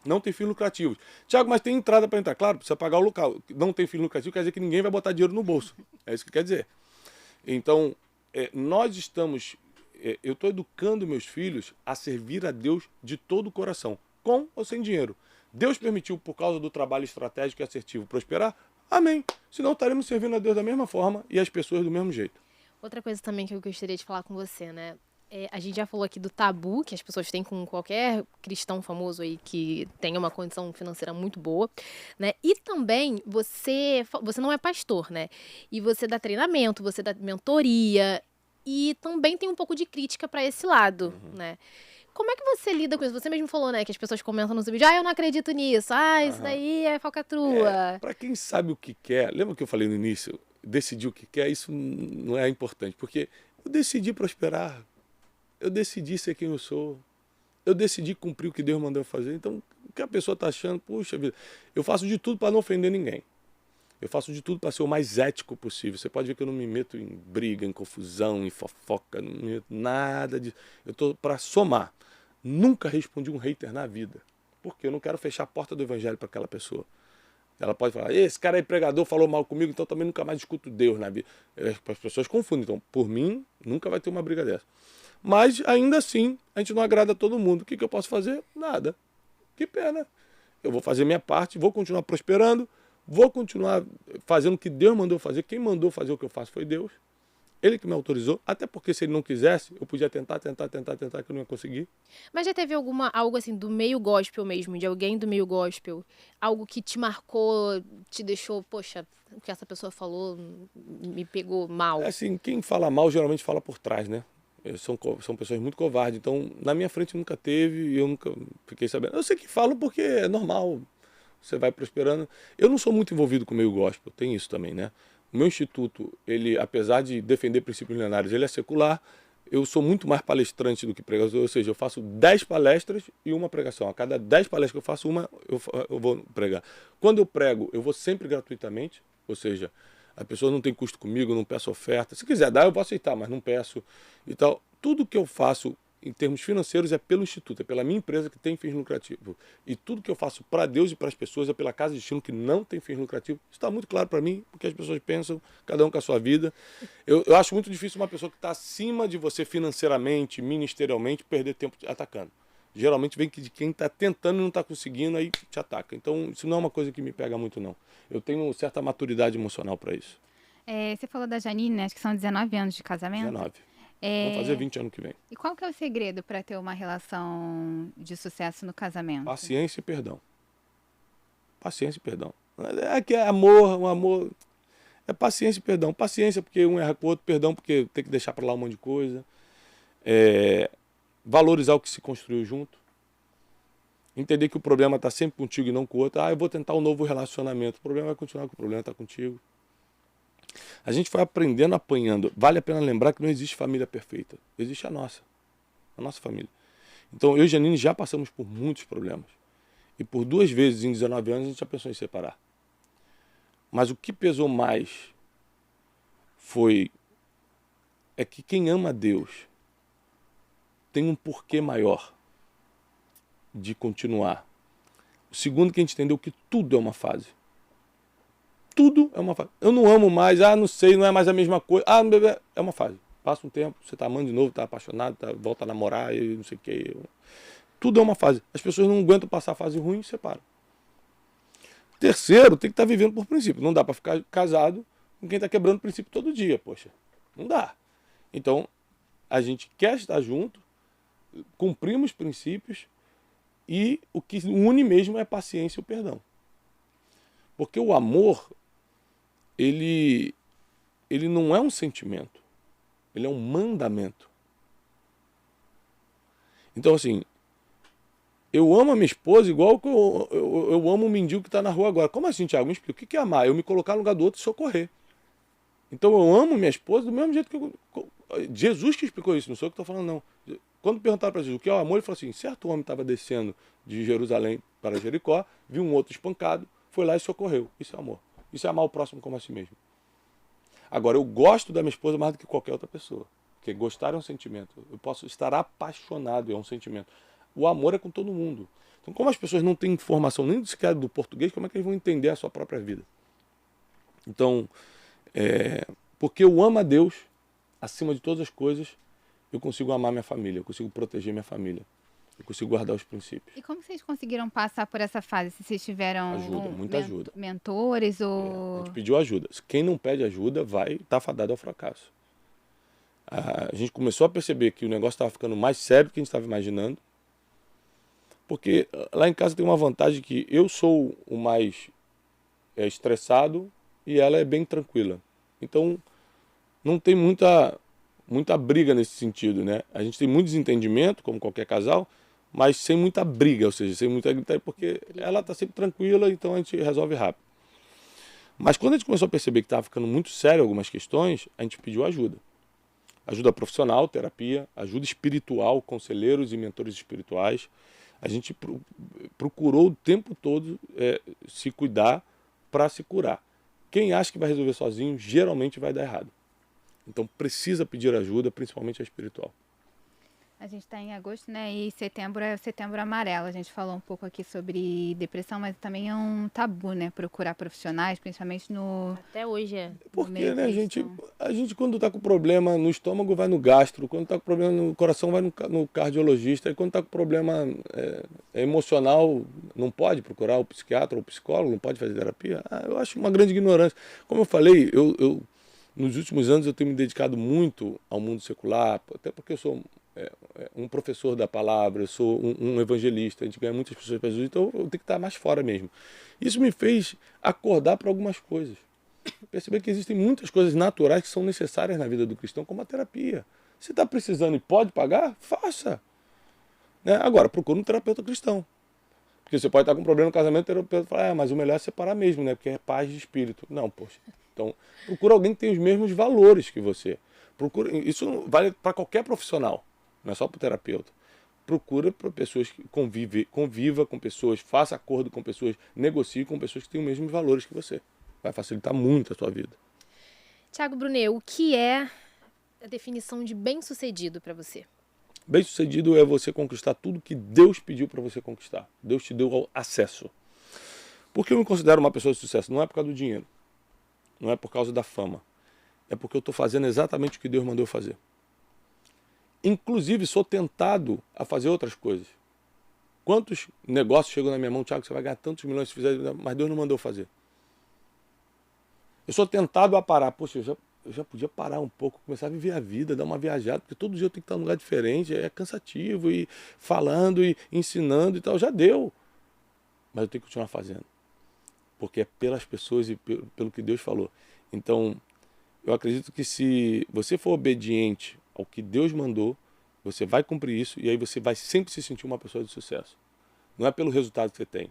Não tem fins lucrativos. Tiago, mas tem entrada para entrar. Claro, precisa pagar o local. Não tem fins lucrativos, quer dizer que ninguém vai botar dinheiro no bolso. É isso que quer dizer. Então, nós estamos... eu estou educando meus filhos a servir a Deus de todo o coração, com ou sem dinheiro. Deus permitiu, por causa do trabalho estratégico e assertivo, prosperar? Amém. Senão estaremos servindo a Deus da mesma forma e as pessoas do mesmo jeito. Outra coisa também que eu gostaria de falar com você, né? A gente já falou aqui do tabu que as pessoas têm com qualquer cristão famoso aí que tenha uma condição financeira muito boa, né? E também você não é pastor, né? E você dá treinamento, você dá mentoria e também tem um pouco de crítica para esse lado, né? Como é que você lida com isso? Você mesmo falou, né, que as pessoas comentam no seu vídeo, eu não acredito nisso, isso daí é falcatrua. Para quem sabe o que quer, lembra que eu falei no início, decidir o que quer, isso não é importante, porque eu decidi prosperar. Eu decidi ser quem eu sou. Eu decidi cumprir o que Deus mandou eu fazer. Então, o que a pessoa está achando, puxa vida, eu faço de tudo para não ofender ninguém. Eu faço de tudo para ser o mais ético possível. Você pode ver que eu não me meto em briga, em confusão, em fofoca, não me meto nada disso. Eu estou para somar. Nunca respondi um hater na vida. Porque eu não quero fechar a porta do evangelho para aquela pessoa. Ela pode falar, esse cara aí pregador falou mal comigo, então também nunca mais discuto Deus na vida. As pessoas confundem. Então, por mim, nunca vai ter uma briga dessa. Mas, ainda assim, a gente não agrada a todo mundo. O que eu posso fazer? Nada. Que pena. eu vou fazer minha parte, vou continuar prosperando, vou continuar fazendo o que Deus mandou fazer. Quem mandou fazer o que eu faço foi Deus. Ele que me autorizou, até porque se ele não quisesse, eu podia tentar, que eu não ia conseguir. Mas já teve algo assim do meio gospel mesmo, de alguém do meio gospel? Algo que te marcou, te deixou, poxa, o que essa pessoa falou me pegou mal? Assim, quem fala mal geralmente fala por trás, né? São pessoas muito covardes, então na minha frente nunca teve e eu nunca fiquei sabendo. Eu sei que falam porque é normal, você vai prosperando. Eu não sou muito envolvido com o meio gospel, tem isso também, né? O meu instituto, ele, apesar de defender princípios milenários, ele é secular. Eu sou muito mais palestrante do que pregador, ou seja, eu faço 10 palestras e uma pregação. A cada 10 palestras que eu faço, uma eu vou pregar. Quando eu prego, eu vou sempre gratuitamente, ou seja, a pessoa não tem custo comigo, eu não peço oferta. Se quiser dar, eu posso aceitar, mas não peço. E tal. Tudo que eu faço em termos financeiros é pelo instituto, é pela minha empresa que tem fins lucrativos. E tudo que eu faço para Deus e para as pessoas é pela Casa de Destino que não tem fins lucrativos. Isso está muito claro para mim, porque as pessoas pensam, cada um com a sua vida. Eu acho muito difícil uma pessoa que está acima de você financeiramente, ministerialmente, perder tempo atacando. Geralmente vem de quem está tentando e não está conseguindo, aí te ataca. Então isso não é uma coisa que me pega muito, não. Eu tenho certa maturidade emocional para isso. Você falou da Janine, né? Acho que são 19 anos de casamento. 19. Vamos fazer 20 anos que vem. E qual que é o segredo para ter uma relação de sucesso no casamento? Paciência e perdão. Paciência e perdão. É que é amor, um amor... É paciência e perdão. Paciência porque um erra com o outro, perdão porque tem que deixar para lá um monte de coisa. Valorizar o que se construiu junto. Entender que o problema está sempre contigo e não com o outro. Eu vou tentar um novo relacionamento. O problema vai continuar, que o problema está contigo. A gente foi aprendendo apanhando. Vale a pena lembrar que não existe família perfeita. Existe a nossa família. Então eu e Janine já passamos por muitos problemas. E por 2 vezes em 19 anos a gente já pensou em separar. Mas o que pesou mais é que quem ama Deus tem um porquê maior de continuar. O segundo, que a gente entendeu que tudo é uma fase. Tudo é uma fase. Eu não amo mais, não sei, não é mais a mesma coisa. É uma fase. Passa um tempo, você está amando de novo, está apaixonado, volta a namorar e não sei o quê. Tudo é uma fase. As pessoas não aguentam passar a fase ruim e separam. Terceiro, tem que estar vivendo por princípio. Não dá para ficar casado com quem está quebrando o princípio todo dia, poxa. Não dá. Então, a gente quer estar junto, cumprimos princípios e o que une mesmo é a paciência e o perdão. Porque o amor, ele não é um sentimento, ele é um mandamento. Então, assim, eu amo a minha esposa igual que eu amo o mendigo que está na rua agora. Como assim, Thiago? Me explica. O que é amar? Eu me colocar no lugar do outro e socorrer. Então, eu amo minha esposa do mesmo jeito que Jesus que explicou isso, não sou eu que estou falando, não. Quando perguntaram para Jesus o que é o amor, ele falou assim, certo homem estava descendo de Jerusalém para Jericó, viu um outro espancado, foi lá e socorreu. Isso é amor. Isso é amar o próximo como a si mesmo. Agora, eu gosto da minha esposa mais do que qualquer outra pessoa. Porque gostar é um sentimento. Eu posso estar apaixonado, é um sentimento. O amor é com todo mundo. Então, como as pessoas não têm informação nem sequer do português, como é que eles vão entender a sua própria vida? Então, porque eu amo a Deus, acima de todas as coisas, eu consigo amar minha família, eu consigo proteger minha família. Eu consigo guardar os princípios. E como vocês conseguiram passar por essa fase? Se vocês tiveram Ajuda, muita ajuda. mentores ou... A gente pediu ajuda. Quem não pede ajuda vai estar fadado ao fracasso. A gente começou a perceber que o negócio estava ficando mais sério do que a gente estava imaginando. Porque lá em casa tem uma vantagem que eu sou o mais estressado e ela é bem tranquila. Então não tem muita briga nesse sentido, né? A gente tem muito desentendimento, como qualquer casal, mas sem muita briga, ou seja, sem muita gritaria, porque ela está sempre tranquila, então a gente resolve rápido. Mas quando a gente começou a perceber que estava ficando muito sério algumas questões, a gente pediu ajuda. Ajuda profissional, terapia, ajuda espiritual, conselheiros e mentores espirituais. A gente procurou o tempo todo se cuidar para se curar. Quem acha que vai resolver sozinho, geralmente vai dar errado. Então precisa pedir ajuda, principalmente a espiritual. A gente está em agosto, né? E setembro é o setembro amarelo. A gente falou um pouco aqui sobre depressão, mas também é um tabu, né? Procurar profissionais, principalmente no Até hoje é. Porque, meio né, cristão. a gente quando tá com problema no estômago vai no gastro, quando tá com problema no coração vai no cardiologista, e quando tá com problema emocional não pode procurar o psiquiatra ou o psicólogo, não pode fazer terapia. Eu acho uma grande ignorância. Como eu falei, nos últimos anos eu tenho me dedicado muito ao mundo secular, até porque eu sou um professor da palavra, eu sou um evangelista, a gente ganha muitas pessoas para Jesus, então eu tenho que estar mais fora mesmo. Isso me fez acordar para algumas coisas. Perceber que existem muitas coisas naturais que são necessárias na vida do cristão, como a terapia. Se está precisando e pode pagar, faça. Né? Agora, procure um terapeuta cristão. Porque você pode estar com um problema no casamento, o terapeuta fala, mas o melhor é separar mesmo, né? Porque é paz de espírito. Não, poxa. Então, procura alguém que tenha os mesmos valores que você. Isso vale para qualquer profissional, não é só para o terapeuta. Procura para pessoas que conviva com pessoas, faça acordo com pessoas, negocie com pessoas que têm os mesmos valores que você. Vai facilitar muito a sua vida. Tiago Brunet, o que é a definição de bem-sucedido para você? Bem-sucedido é você conquistar tudo que Deus pediu para você conquistar. Deus te deu acesso. Porque eu me considero uma pessoa de sucesso? Não é por causa do dinheiro. Não é por causa da fama. É porque eu estou fazendo exatamente o que Deus mandou eu fazer. Inclusive, sou tentado a fazer outras coisas. Quantos negócios chegam na minha mão, Tiago, você vai ganhar tantos milhões se fizer, mas Deus não mandou fazer. Eu sou tentado a parar. Poxa, eu já podia parar um pouco, começar a viver a vida, dar uma viajada, porque todo dia eu tenho que estar num lugar diferente, é cansativo, e falando, e ensinando e tal. Já deu. Mas eu tenho que continuar fazendo. Porque é pelas pessoas e pelo que Deus falou. Então, eu acredito que se você for obediente ao que Deus mandou, você vai cumprir isso, e aí você vai sempre se sentir uma pessoa de sucesso. Não é pelo resultado que você tem,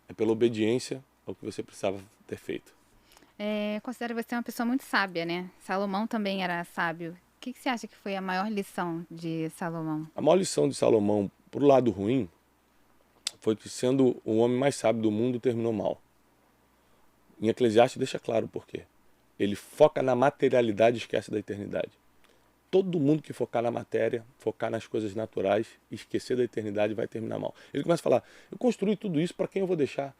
é pela obediência ao que você precisava ter feito. Considero você uma pessoa muito sábia, né? Salomão também era sábio. O que você acha que foi a maior lição de Salomão? A maior lição de Salomão, por lado ruim, foi que sendo o homem mais sábio do mundo, terminou mal. Em Eclesiastes deixa claro o porquê. Ele foca na materialidade e esquece da eternidade. Todo mundo que focar na matéria, focar nas coisas naturais, esquecer da eternidade, vai terminar mal. Ele começa a falar, eu construí tudo isso, para quem eu vou deixar?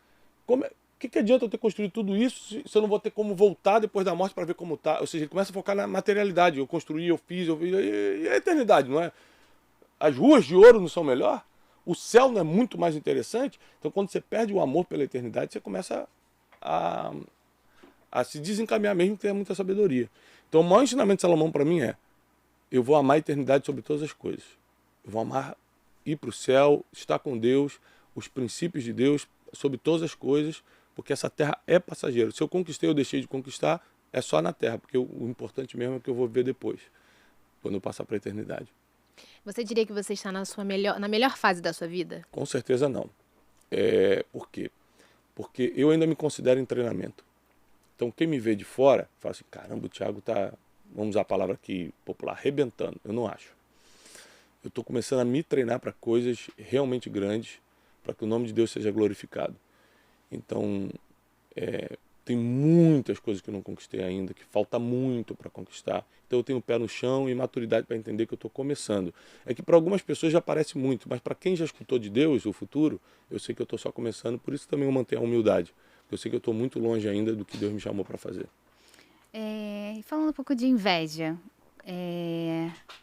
O que adianta eu ter construído tudo isso se eu não vou ter como voltar depois da morte para ver como está? Ou seja, ele começa a focar na materialidade. Eu construí, eu fiz, e a eternidade, não é? As ruas de ouro não são melhor? O céu não é muito mais interessante? Então, quando você perde o amor pela eternidade, você começa a se desencaminhar mesmo, que tem muita sabedoria. Então, o maior ensinamento de Salomão para mim é, eu vou amar a eternidade sobre todas as coisas. Eu vou amar ir para o céu, estar com Deus, os princípios de Deus sobre todas as coisas, porque essa terra é passageira. Se eu conquistei ou deixei de conquistar, é só na terra, porque o importante mesmo é que eu vou ver depois, quando eu passar para a eternidade. Você diria que você está na melhor fase da sua vida? Com certeza não. Por quê? Porque eu ainda me considero em treinamento. Então quem me vê de fora, fala assim, caramba, o Tiago está, vamos usar a palavra aqui popular, arrebentando. Eu não acho. Eu estou começando a me treinar para coisas realmente grandes, para que o nome de Deus seja glorificado. Então, tem muitas coisas que eu não conquistei ainda, que falta muito para conquistar. Então eu tenho o pé no chão e maturidade para entender que eu estou começando. É que para algumas pessoas já parece muito, mas para quem já escutou de Deus, o futuro, eu sei que eu estou só começando, por isso também eu mantenho a humildade. Eu sei que eu estou muito longe ainda do que Deus me chamou para fazer. Falando um pouco de inveja,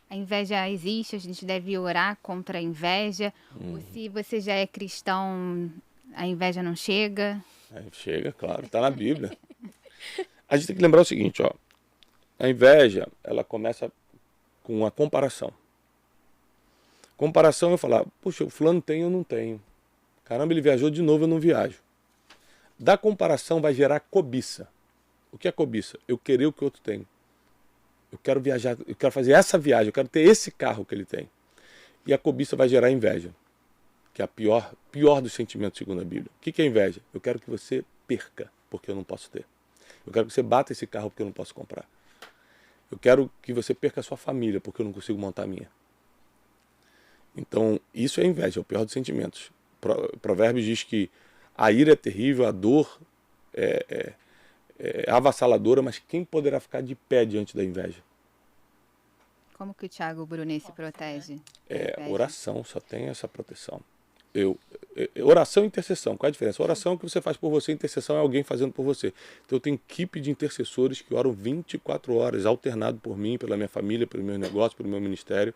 a inveja existe, a gente deve orar contra a inveja. Ou se você já é cristão, a inveja não chega? Chega, claro, está na Bíblia. A gente tem que lembrar o seguinte, ó. A inveja, ela começa com a comparação. Comparação é falar, puxa, o fulano tem, eu não tenho. Caramba, ele viajou de novo, eu não viajo. Da comparação vai gerar cobiça. O que é cobiça? Eu querer o que o outro tem. Eu quero viajar, eu quero fazer essa viagem, eu quero ter esse carro que ele tem. E a cobiça vai gerar inveja, que é a pior dos sentimentos, segundo a Bíblia. O que é inveja? Eu quero que você perca, porque eu não posso ter. Eu quero que você bata esse carro, porque eu não posso comprar. Eu quero que você perca a sua família, porque eu não consigo montar a minha. Então, isso é inveja, é o pior dos sentimentos. Provérbios diz que a ira é terrível, a dor é avassaladora, mas quem poderá ficar de pé diante da inveja? Como que o Thiago Brunet se protege? Oração, só tem essa proteção. Oração e intercessão, qual é a diferença? Oração é o que você faz por você, intercessão é alguém fazendo por você. Então eu tenho equipe de intercessores que oram 24 horas, alternado por mim, pela minha família, pelo meu negócio, pelo meu ministério.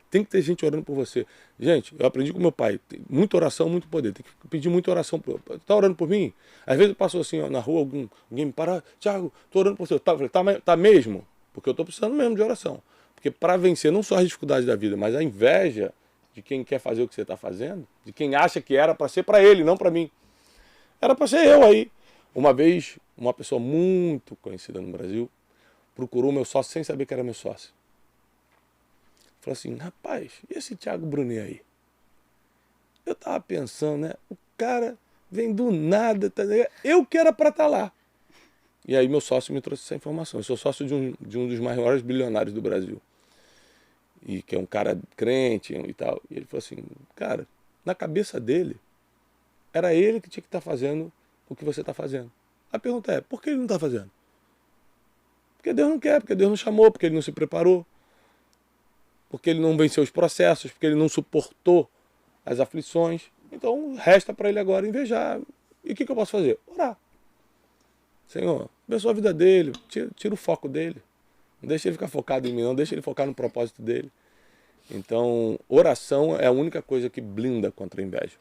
Tem que ter gente orando por você. Gente, eu aprendi com meu pai, muita oração, muito poder. Tem que pedir muita oração. Tá orando por mim? Às vezes eu passo assim ó, na rua, alguém me para, Thiago, tô orando por você. Tá mesmo? Porque eu tô precisando mesmo de oração. Porque para vencer não só as dificuldades da vida, mas a inveja de quem quer fazer o que você está fazendo, de quem acha que era para ser para ele, não para mim. Era para ser eu aí. Uma vez, uma pessoa muito conhecida no Brasil procurou meu sócio sem saber que era meu sócio. Falou assim, rapaz, e esse Thiago Brunet aí? Eu tava pensando, né? O cara vem do nada, tá ligado? Eu que era para estar lá. E aí meu sócio me trouxe essa informação. Eu sou sócio de um dos maiores bilionários do Brasil. E que é um cara crente e tal. E ele falou assim, cara, na cabeça dele, era ele que tinha que estar fazendo o que você está fazendo. A pergunta é, por que ele não está fazendo? Porque Deus não quer, porque Deus não chamou, porque ele não se preparou, porque ele não venceu os processos, porque ele não suportou as aflições. Então resta para ele agora invejar. E o que eu posso fazer? Orar. Senhor, abençoa a vida dele, tira o foco dele. Não deixa ele ficar focado em mim, não deixa ele focar no propósito dele. Então, oração é a única coisa que blinda contra a inveja.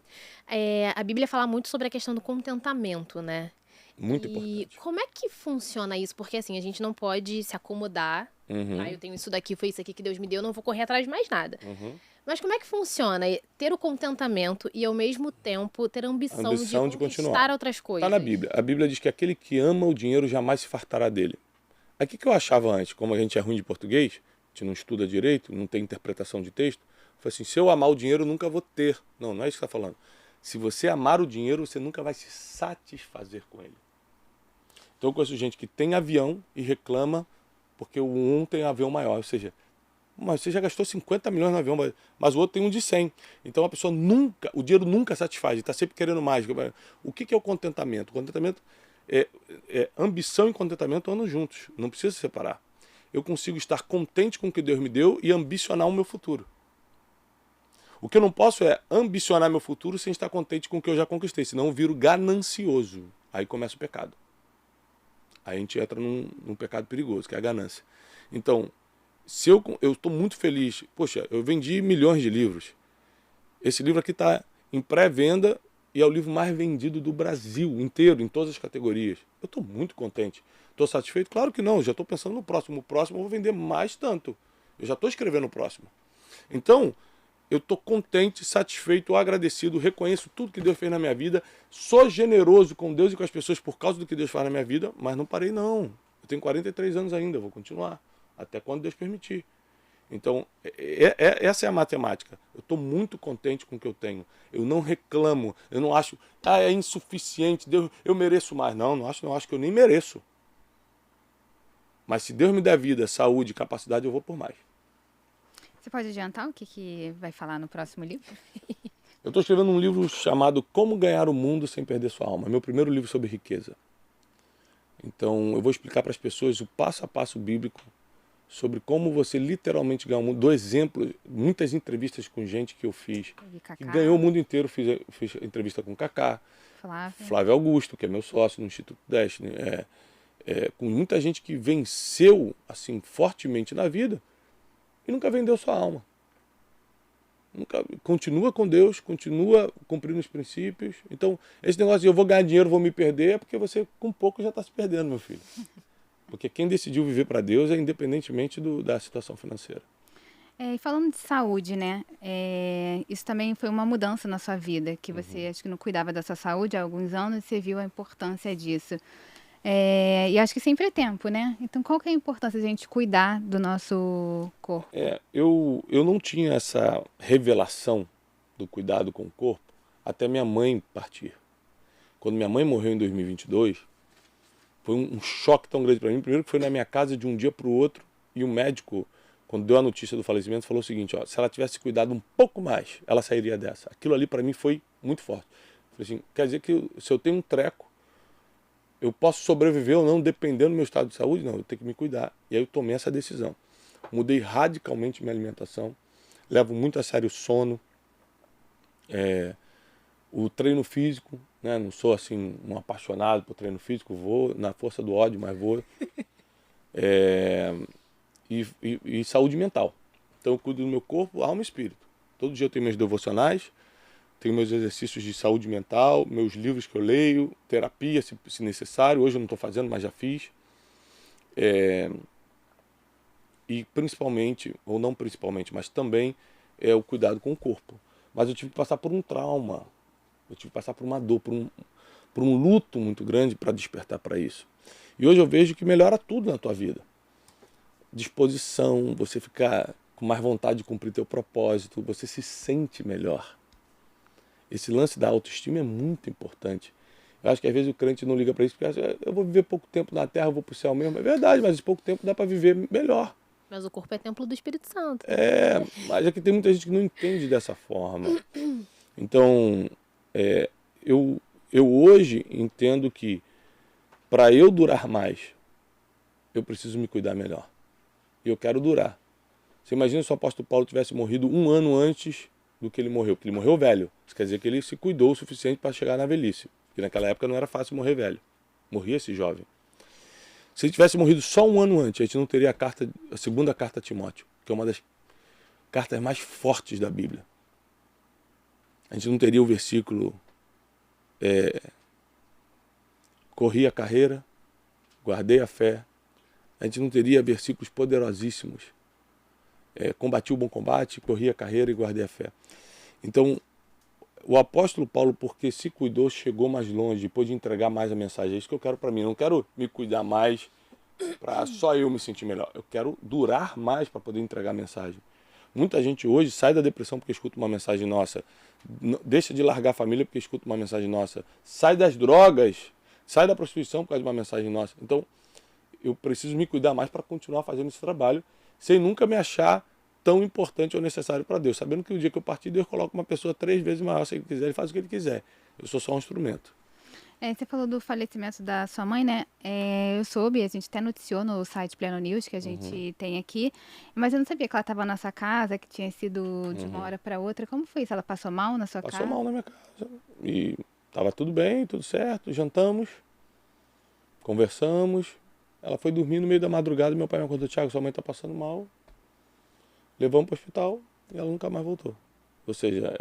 A Bíblia fala muito sobre a questão do contentamento, né? Muito E importante. como é que funciona isso? Porque assim, a gente não pode se acomodar. Uhum. Eu tenho isso daqui, foi isso aqui que Deus me deu, eu não vou correr atrás de mais nada. Uhum. Mas como é que funciona ter o contentamento e ao mesmo tempo ter a ambição, Ambição de conquistar continuar. outras coisas? Está na Bíblia. A Bíblia diz que aquele que ama o dinheiro jamais se fartará dele. Aqui que eu achava antes, como a gente é ruim de português, a gente não estuda direito, não tem interpretação de texto, eu falei assim, se eu amar o dinheiro, eu nunca vou ter. Não, não é isso que está falando. Se você amar o dinheiro, você nunca vai se satisfazer com ele. Então eu conheço gente que tem avião e reclama porque um tem avião maior. Ou seja, mas você já gastou 50 milhões no avião, mas o outro tem um de 100. Então a pessoa nunca, o dinheiro nunca satisfaz, está sempre querendo mais. O que é o contentamento? O contentamento ambição e contentamento andam juntos, não precisa se separar. Eu consigo estar contente com o que Deus me deu e ambicionar o meu futuro. O que eu não posso é ambicionar meu futuro sem estar contente com o que eu já conquistei, senão eu viro ganancioso. Aí começa o pecado. Aí a gente entra num pecado perigoso, que é a ganância. Então, se eu estou muito feliz, poxa, eu vendi milhões de livros. Esse livro aqui está em pré-venda e é o livro mais vendido do Brasil inteiro, em todas as categorias. Eu estou muito contente. Estou satisfeito? Claro que não, já estou pensando no próximo. O próximo eu vou vender mais tanto. Eu já estou escrevendo o próximo. Então, eu estou contente, satisfeito, agradecido, reconheço tudo que Deus fez na minha vida, sou generoso com Deus e com as pessoas por causa do que Deus faz na minha vida, mas não parei não. Eu tenho 43 anos ainda, eu vou continuar, até quando Deus permitir. Então, essa é a matemática. Eu estou muito contente com o que eu tenho. Eu não reclamo, eu não acho, é insuficiente, Deus, eu mereço mais. Não acho que eu nem mereço. Mas se Deus me der vida, saúde, capacidade, eu vou por mais. Você pode adiantar o que vai falar no próximo livro? Eu estou escrevendo um livro chamado Como Ganhar o Mundo Sem Perder Sua Alma. Meu primeiro livro sobre riqueza. Então, eu vou explicar para as pessoas o passo a passo bíblico sobre como você literalmente ganha o mundo. Dou exemplos, muitas entrevistas com gente que eu fiz, que ganhou o mundo inteiro. Fiz entrevista com Kaká, Flávio Augusto, que é meu sócio no Instituto Destiny, com muita gente que venceu assim fortemente na vida e nunca vendeu sua alma. Continua com Deus, continua cumprindo os princípios. Então, esse negócio de eu vou ganhar dinheiro, vou me perder, é porque você com pouco já está se perdendo, meu filho. Porque quem decidiu viver para Deus é independentemente da situação financeira. E falando de saúde, né? Isso também foi uma mudança na sua vida, que você acho que não cuidava da sua saúde há alguns anos e você viu a importância disso. E acho que sempre é tempo, né? Então, qual que é a importância de a gente cuidar do nosso corpo? Eu não tinha essa revelação do cuidado com o corpo até minha mãe partir. Quando minha mãe morreu em 2022, foi um choque tão grande para mim. Primeiro que foi na minha casa de um dia para o outro e o médico, quando deu a notícia do falecimento, falou o seguinte, ó, se ela tivesse cuidado um pouco mais, ela sairia dessa. Aquilo ali para mim foi muito forte. Falei assim, quer dizer que se eu tenho um treco, eu posso sobreviver ou não, dependendo do meu estado de saúde? Não, eu tenho que me cuidar. E aí eu tomei essa decisão. Mudei radicalmente minha alimentação. Levo muito a sério o sono. O treino físico, né? Não sou assim um apaixonado por treino físico, vou na força do ódio, mas vou. E saúde mental. Então eu cuido do meu corpo, alma e espírito. Todo dia eu tenho meus devocionais, tenho meus exercícios de saúde mental, meus livros que eu leio, terapia se necessário. Hoje eu não estou fazendo, mas já fiz. E principalmente, ou não principalmente, mas também o cuidado com o corpo. Mas eu tive que passar por um trauma, eu tive que passar por uma dor, por um luto muito grande para despertar para isso. E hoje eu vejo que melhora tudo na tua vida. Disposição, você ficar com mais vontade de cumprir teu propósito, você se sente melhor. Esse lance da autoestima é muito importante. Eu acho que às vezes o crente não liga para isso, porque acha, eu vou viver pouco tempo na terra, eu vou para o céu mesmo. É verdade, mas esse pouco tempo dá para viver melhor. Mas o corpo é templo do Espírito Santo. Mas é que tem muita gente que não entende dessa forma. Então, eu hoje entendo que para eu durar mais, eu preciso me cuidar melhor. E eu quero durar. Você imagina se o apóstolo Paulo tivesse morrido 1 ano antes do que ele morreu, porque ele morreu velho. Isso quer dizer que ele se cuidou o suficiente para chegar na velhice. Porque naquela época não era fácil morrer velho. Morria-se jovem. Se ele tivesse morrido só 1 ano antes, a gente não teria a segunda carta a Timóteo, que é uma das cartas mais fortes da Bíblia. A gente não teria o versículo corri a carreira, guardei a fé. A gente não teria versículos poderosíssimos. Combati o bom combate, corri a carreira e guardei a fé. Então, o apóstolo Paulo, porque se cuidou, chegou mais longe, pôde entregar mais a mensagem. É isso que eu quero para mim. Eu não quero me cuidar mais para só eu me sentir melhor. Eu quero durar mais para poder entregar a mensagem. Muita gente hoje sai da depressão porque escuta uma mensagem nossa. Deixa de largar a família porque escuta uma mensagem nossa. Sai das drogas, sai da prostituição por causa de uma mensagem nossa. Então, eu preciso me cuidar mais para continuar fazendo esse trabalho, sem nunca me achar tão importante ou necessário para Deus. Sabendo que o dia que eu partir, Deus coloca uma pessoa 3 vezes maior, se ele quiser, ele faz o que ele quiser. Eu sou só um instrumento. Você falou do falecimento da sua mãe, né? Eu soube, a gente até noticiou no site Pleno News, que a gente tem aqui, mas eu não sabia que ela estava na sua casa, que tinha sido de uma hora para outra. Como foi isso? Ela passou mal na sua casa? Passou mal na minha casa. E estava tudo bem, tudo certo, jantamos, conversamos. Ela foi dormir no meio da madrugada, meu pai me acordou, Thiago, sua mãe está passando mal. Levamos para o hospital e ela nunca mais voltou. Ou seja,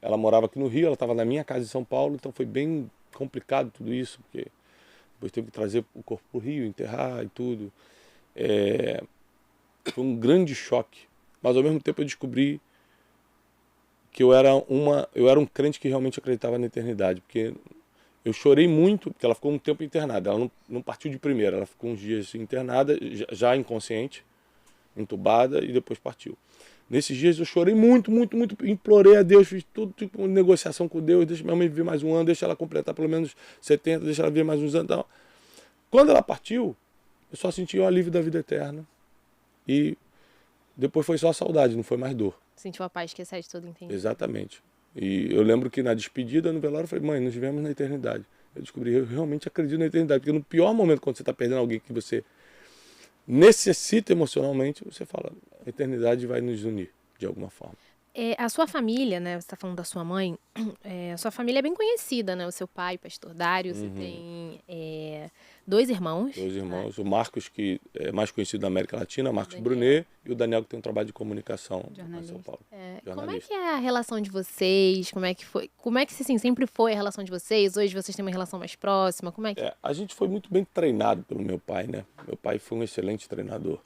ela morava aqui no Rio, ela estava na minha casa em São Paulo, então foi bem complicado tudo isso, porque depois teve que trazer o corpo para o Rio, enterrar e tudo. Foi um grande choque, mas ao mesmo tempo eu descobri que eu era um crente que realmente acreditava na eternidade, porque eu chorei muito, porque ela ficou um tempo internada, ela não partiu de primeira, ela ficou uns dias internada, já inconsciente, entubada, e depois partiu. Nesses dias eu chorei muito, muito, muito, implorei a Deus, fiz tudo, tipo, negociação com Deus, deixa minha mãe viver mais um ano, deixa ela completar pelo menos 70, deixa ela viver mais uns anos. Então, quando ela partiu, eu só senti o alívio da vida eterna. E depois foi só saudade, não foi mais dor. Sentiu a paz que excede todo entendimento. Exatamente. E eu lembro que na despedida, no velório, eu falei, mãe, nos vemos na eternidade. Eu descobri, eu realmente acredito na eternidade, porque no pior momento, quando você está perdendo alguém que você necessita emocionalmente, você fala, a eternidade vai nos unir, de alguma forma. A sua família, né? Você está falando da sua mãe. A sua família é bem conhecida, né? O seu pai, pastor Dário, você tem 2 irmãos. 2 irmãos. O Marcos, que é mais conhecido na América Latina, Marcos Brunet, e o Daniel, que tem um trabalho de comunicação em São Paulo. Como é que é a relação de vocês? Como é que foi? Como é que assim, sempre foi a relação de vocês? Hoje vocês têm uma relação mais próxima? Como é que A gente foi muito bem treinado pelo meu pai, né? Meu pai foi um excelente treinador.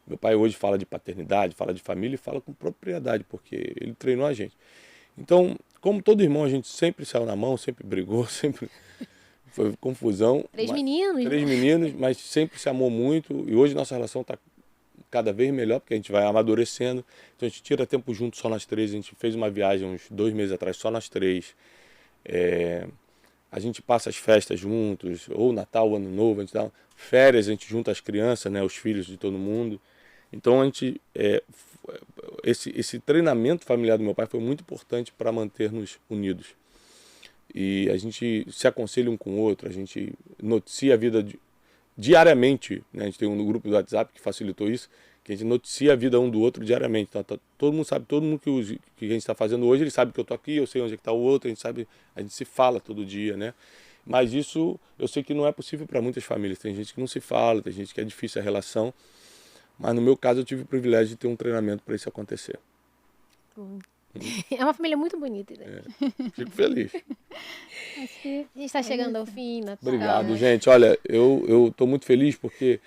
Meu pai hoje fala de paternidade, fala de família e fala com propriedade, porque ele treinou a gente. Então, como todo irmão, a gente sempre saiu na mão, sempre brigou, sempre foi confusão. 3 meninos? 3 meninos, mas sempre se amou muito. E hoje nossa relação está cada vez melhor, porque a gente vai amadurecendo. Então a gente tira tempo junto só nós 3. A gente fez uma viagem uns 2 meses atrás, só nós 3. A gente passa as festas juntos, ou Natal, ou Ano Novo, a gente dá férias, a gente junta as crianças, né, os filhos de todo mundo. Então a gente, esse treinamento familiar do meu pai foi muito importante para manter-nos unidos. E a gente se aconselha um com o outro, a gente noticia a vida diariamente, né? A gente tem um grupo do WhatsApp que facilitou isso, que a gente noticia a vida um do outro diariamente. Então, todo mundo sabe, todo mundo que a gente está fazendo hoje, ele sabe que eu estou aqui, eu sei onde é que está o outro, a gente se fala todo dia, né? Mas isso eu sei que não é possível para muitas famílias. Tem gente que não se fala, tem gente que é difícil a relação. Mas no meu caso eu tive o privilégio de ter um treinamento para isso acontecer. É uma família muito bonita, né? Fico feliz. Acho que A gente está chegando ao fim, Natal. Obrigado, gente. Olha, eu estou muito feliz porque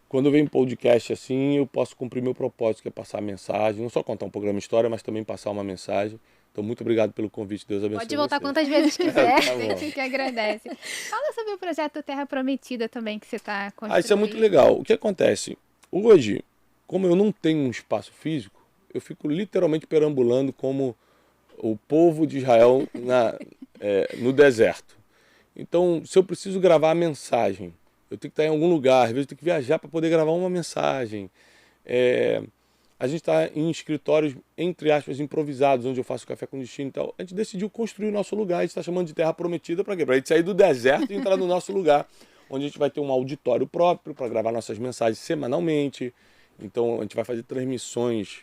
quando eu venho em podcast assim, eu posso cumprir meu propósito, que é passar a mensagem. Não só contar um programa de história, mas também passar uma mensagem. Então, muito obrigado pelo convite. Deus abençoe Pode voltar vocês. quantas vezes quiser. Tá a bom. gente que agradece. Fala sobre o projeto Terra Prometida também que você está construindo. Isso é muito legal. O que acontece? Hoje, como eu não tenho um espaço físico, eu fico literalmente perambulando como o povo de Israel no deserto. Então, se eu preciso gravar a mensagem, eu tenho que estar em algum lugar, às vezes eu tenho que viajar para poder gravar uma mensagem. A gente está em escritórios, entre aspas, improvisados, onde eu faço café com destino e tal. A gente decidiu construir o nosso lugar, a gente está chamando de Terra Prometida para quê? Para a gente sair do deserto e entrar no nosso lugar, onde a gente vai ter um auditório próprio para gravar nossas mensagens semanalmente. Então, a gente vai fazer transmissões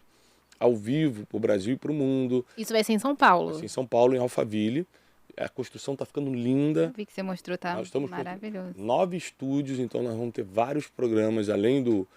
ao vivo para o Brasil e para o mundo. Isso vai ser em São Paulo. Assim, em São Paulo, em Alphaville. A construção está ficando linda. Vi que você mostrou, tá Nós estamos maravilhoso. com 9 estúdios, então nós vamos ter vários programas, além do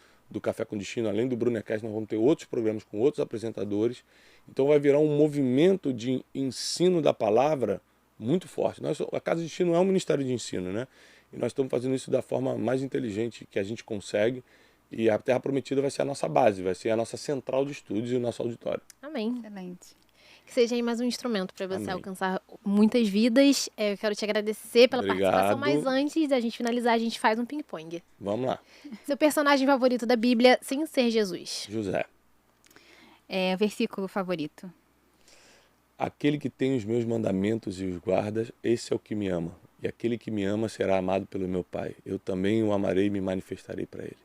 Café com Destino, além do Brunecast, nós vamos ter outros programas com outros apresentadores. Então vai virar um movimento de ensino da palavra muito forte. A Casa de Destino é um ministério de ensino, né? E nós estamos fazendo isso da forma mais inteligente que a gente consegue. E a Terra Prometida vai ser a nossa base, vai ser a nossa central de estúdios e o nosso auditório. Amém. Excelente. Que seja aí mais um instrumento para você Amém. alcançar muitas vidas. Eu quero te agradecer pela Obrigado. participação, mas antes da gente finalizar, a gente faz um ping-pong. Vamos lá. Seu personagem favorito da Bíblia sem ser Jesus? José. Versículo favorito. Aquele que tem os meus mandamentos e os guarda, esse é o que me ama. E aquele que me ama será amado pelo meu Pai. Eu também o amarei e me manifestarei para ele.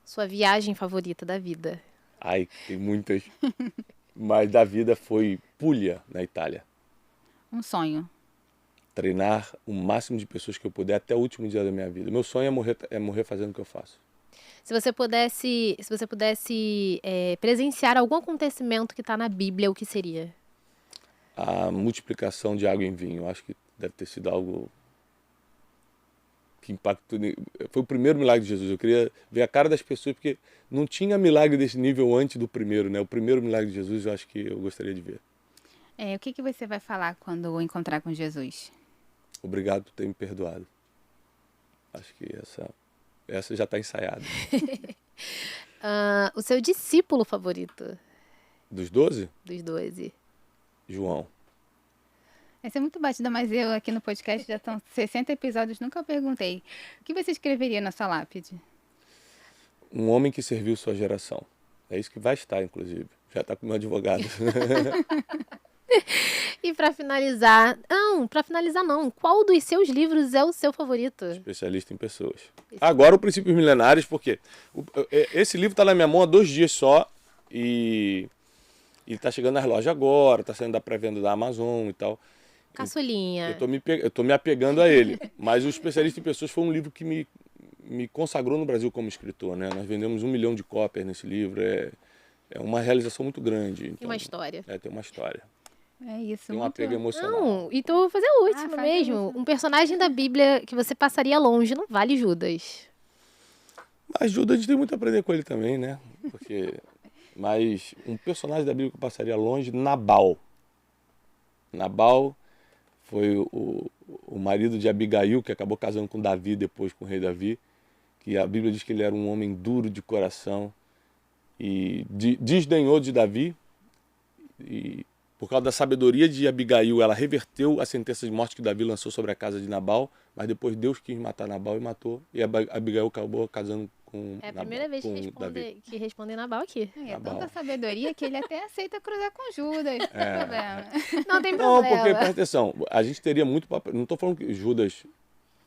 Sua viagem favorita da vida? Ai, tem muitas. Mas da vida foi Puglia, na Itália. Um sonho. Treinar o máximo de pessoas que eu puder até o último dia da minha vida. Meu sonho é morrer fazendo o que eu faço. Se você pudesse presenciar algum acontecimento que está na Bíblia, o que seria? A multiplicação de água em vinho. Eu acho que deve ter sido algo que impactou. Foi o primeiro milagre de Jesus. Eu queria ver a cara das pessoas, porque não tinha milagre desse nível antes do primeiro, né? O primeiro milagre de Jesus eu acho que eu gostaria de ver. O que você vai falar quando encontrar com Jesus? Obrigado por ter me perdoado. Acho que essa já está ensaiada. O seu discípulo favorito Dos 12, dos 12? João. Essa é muito batida, mas eu aqui no podcast já estão 60 episódios, nunca perguntei. O que você escreveria na sua lápide? Um homem que serviu sua geração. É isso que vai estar, inclusive. Já está com meu advogado. E para finalizar não. Qual dos seus livros é o seu favorito? Especialista em pessoas. Agora o Princípios Milenares, porque esse livro está na minha mão há 2 dias só e está chegando nas lojas agora, está saindo da pré-venda da Amazon e tal. Caçulinha. Eu tô me apegando a ele. Mas o Especialista em Pessoas foi um livro que me consagrou no Brasil como escritor, né? Nós vendemos 1 milhão de cópias nesse livro. É uma realização muito grande. Tem uma história. Tem uma história. É isso. Tem um muito... apego emocional. Não, então eu vou fazer a última faz a mesmo. última. Um personagem da Bíblia que você passaria longe, não vale Judas. Mas Judas, a gente tem muito a aprender com ele também, né? Mas um personagem da Bíblia que eu passaria longe, Nabal. Nabal foi o marido de Abigail, que acabou casando com Davi, depois com o rei Davi. Que a Bíblia diz que ele era um homem duro de coração e desdenhou de Davi. E por causa da sabedoria de Abigail, ela reverteu a sentença de morte que Davi lançou sobre a casa de Nabal, mas depois Deus quis matar Nabal e matou. E Abigail acabou casando com É a Nabal, primeira vez com Davi. que respondem Nabal aqui. É Tá bom. tanta sabedoria que ele até aceita cruzar com Judas. Não tem problema. Não tem Não, problema. porque, presta atenção, a gente teria muito para... Não estou falando que Judas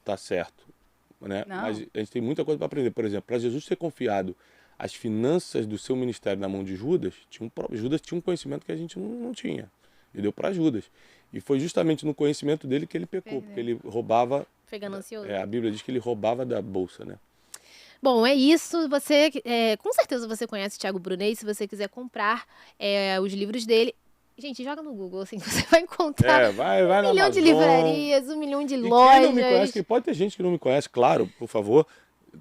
está certo, né? Não. Mas a gente tem muita coisa para aprender. Por exemplo, para Jesus ter confiado as finanças do seu ministério na mão de Judas, Judas tinha um conhecimento que a gente não tinha. E deu para Judas. E foi justamente no conhecimento dele que ele pecou, porque ele roubava... Foi ganancioso. A Bíblia diz que ele roubava da bolsa, né? Bom, é isso. Você, com certeza você conhece o Thiago Brunet. Se você quiser comprar os livros dele, gente, joga no Google, assim, você vai encontrar vai um na milhão de Amazon. livrarias, 1 milhão de E lojas. quem não me conhece, que pode ter gente que não me conhece, claro, por favor.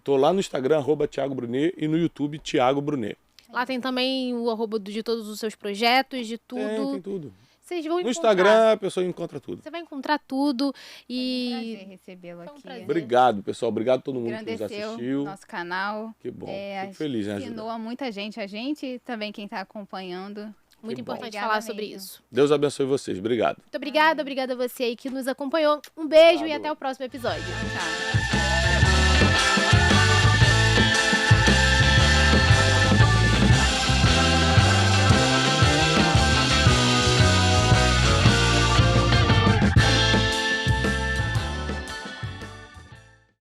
Tô lá no Instagram, @Thiago Brunet, e no YouTube, Thiago Brunet. Lá tem também o arroba de todos os seus projetos, de tudo. Tem tudo. Vocês vão No encontrar. Instagram, a pessoa encontra tudo. Você vai encontrar tudo Prazer e... recebê-lo Foi um aqui. prazer. Obrigado, pessoal. Obrigado a todo mundo que nos Agradeceu assistiu. nosso canal. Que bom. É, Fico feliz em ensinou ajudar. a muita gente, a gente e também quem está acompanhando. Muito Que bom. importante Obrigada falar sobre mesmo. isso. Deus abençoe vocês. Obrigado. Muito obrigada a você aí que nos acompanhou. Um beijo e Obrigado. até o próximo episódio. Tchau.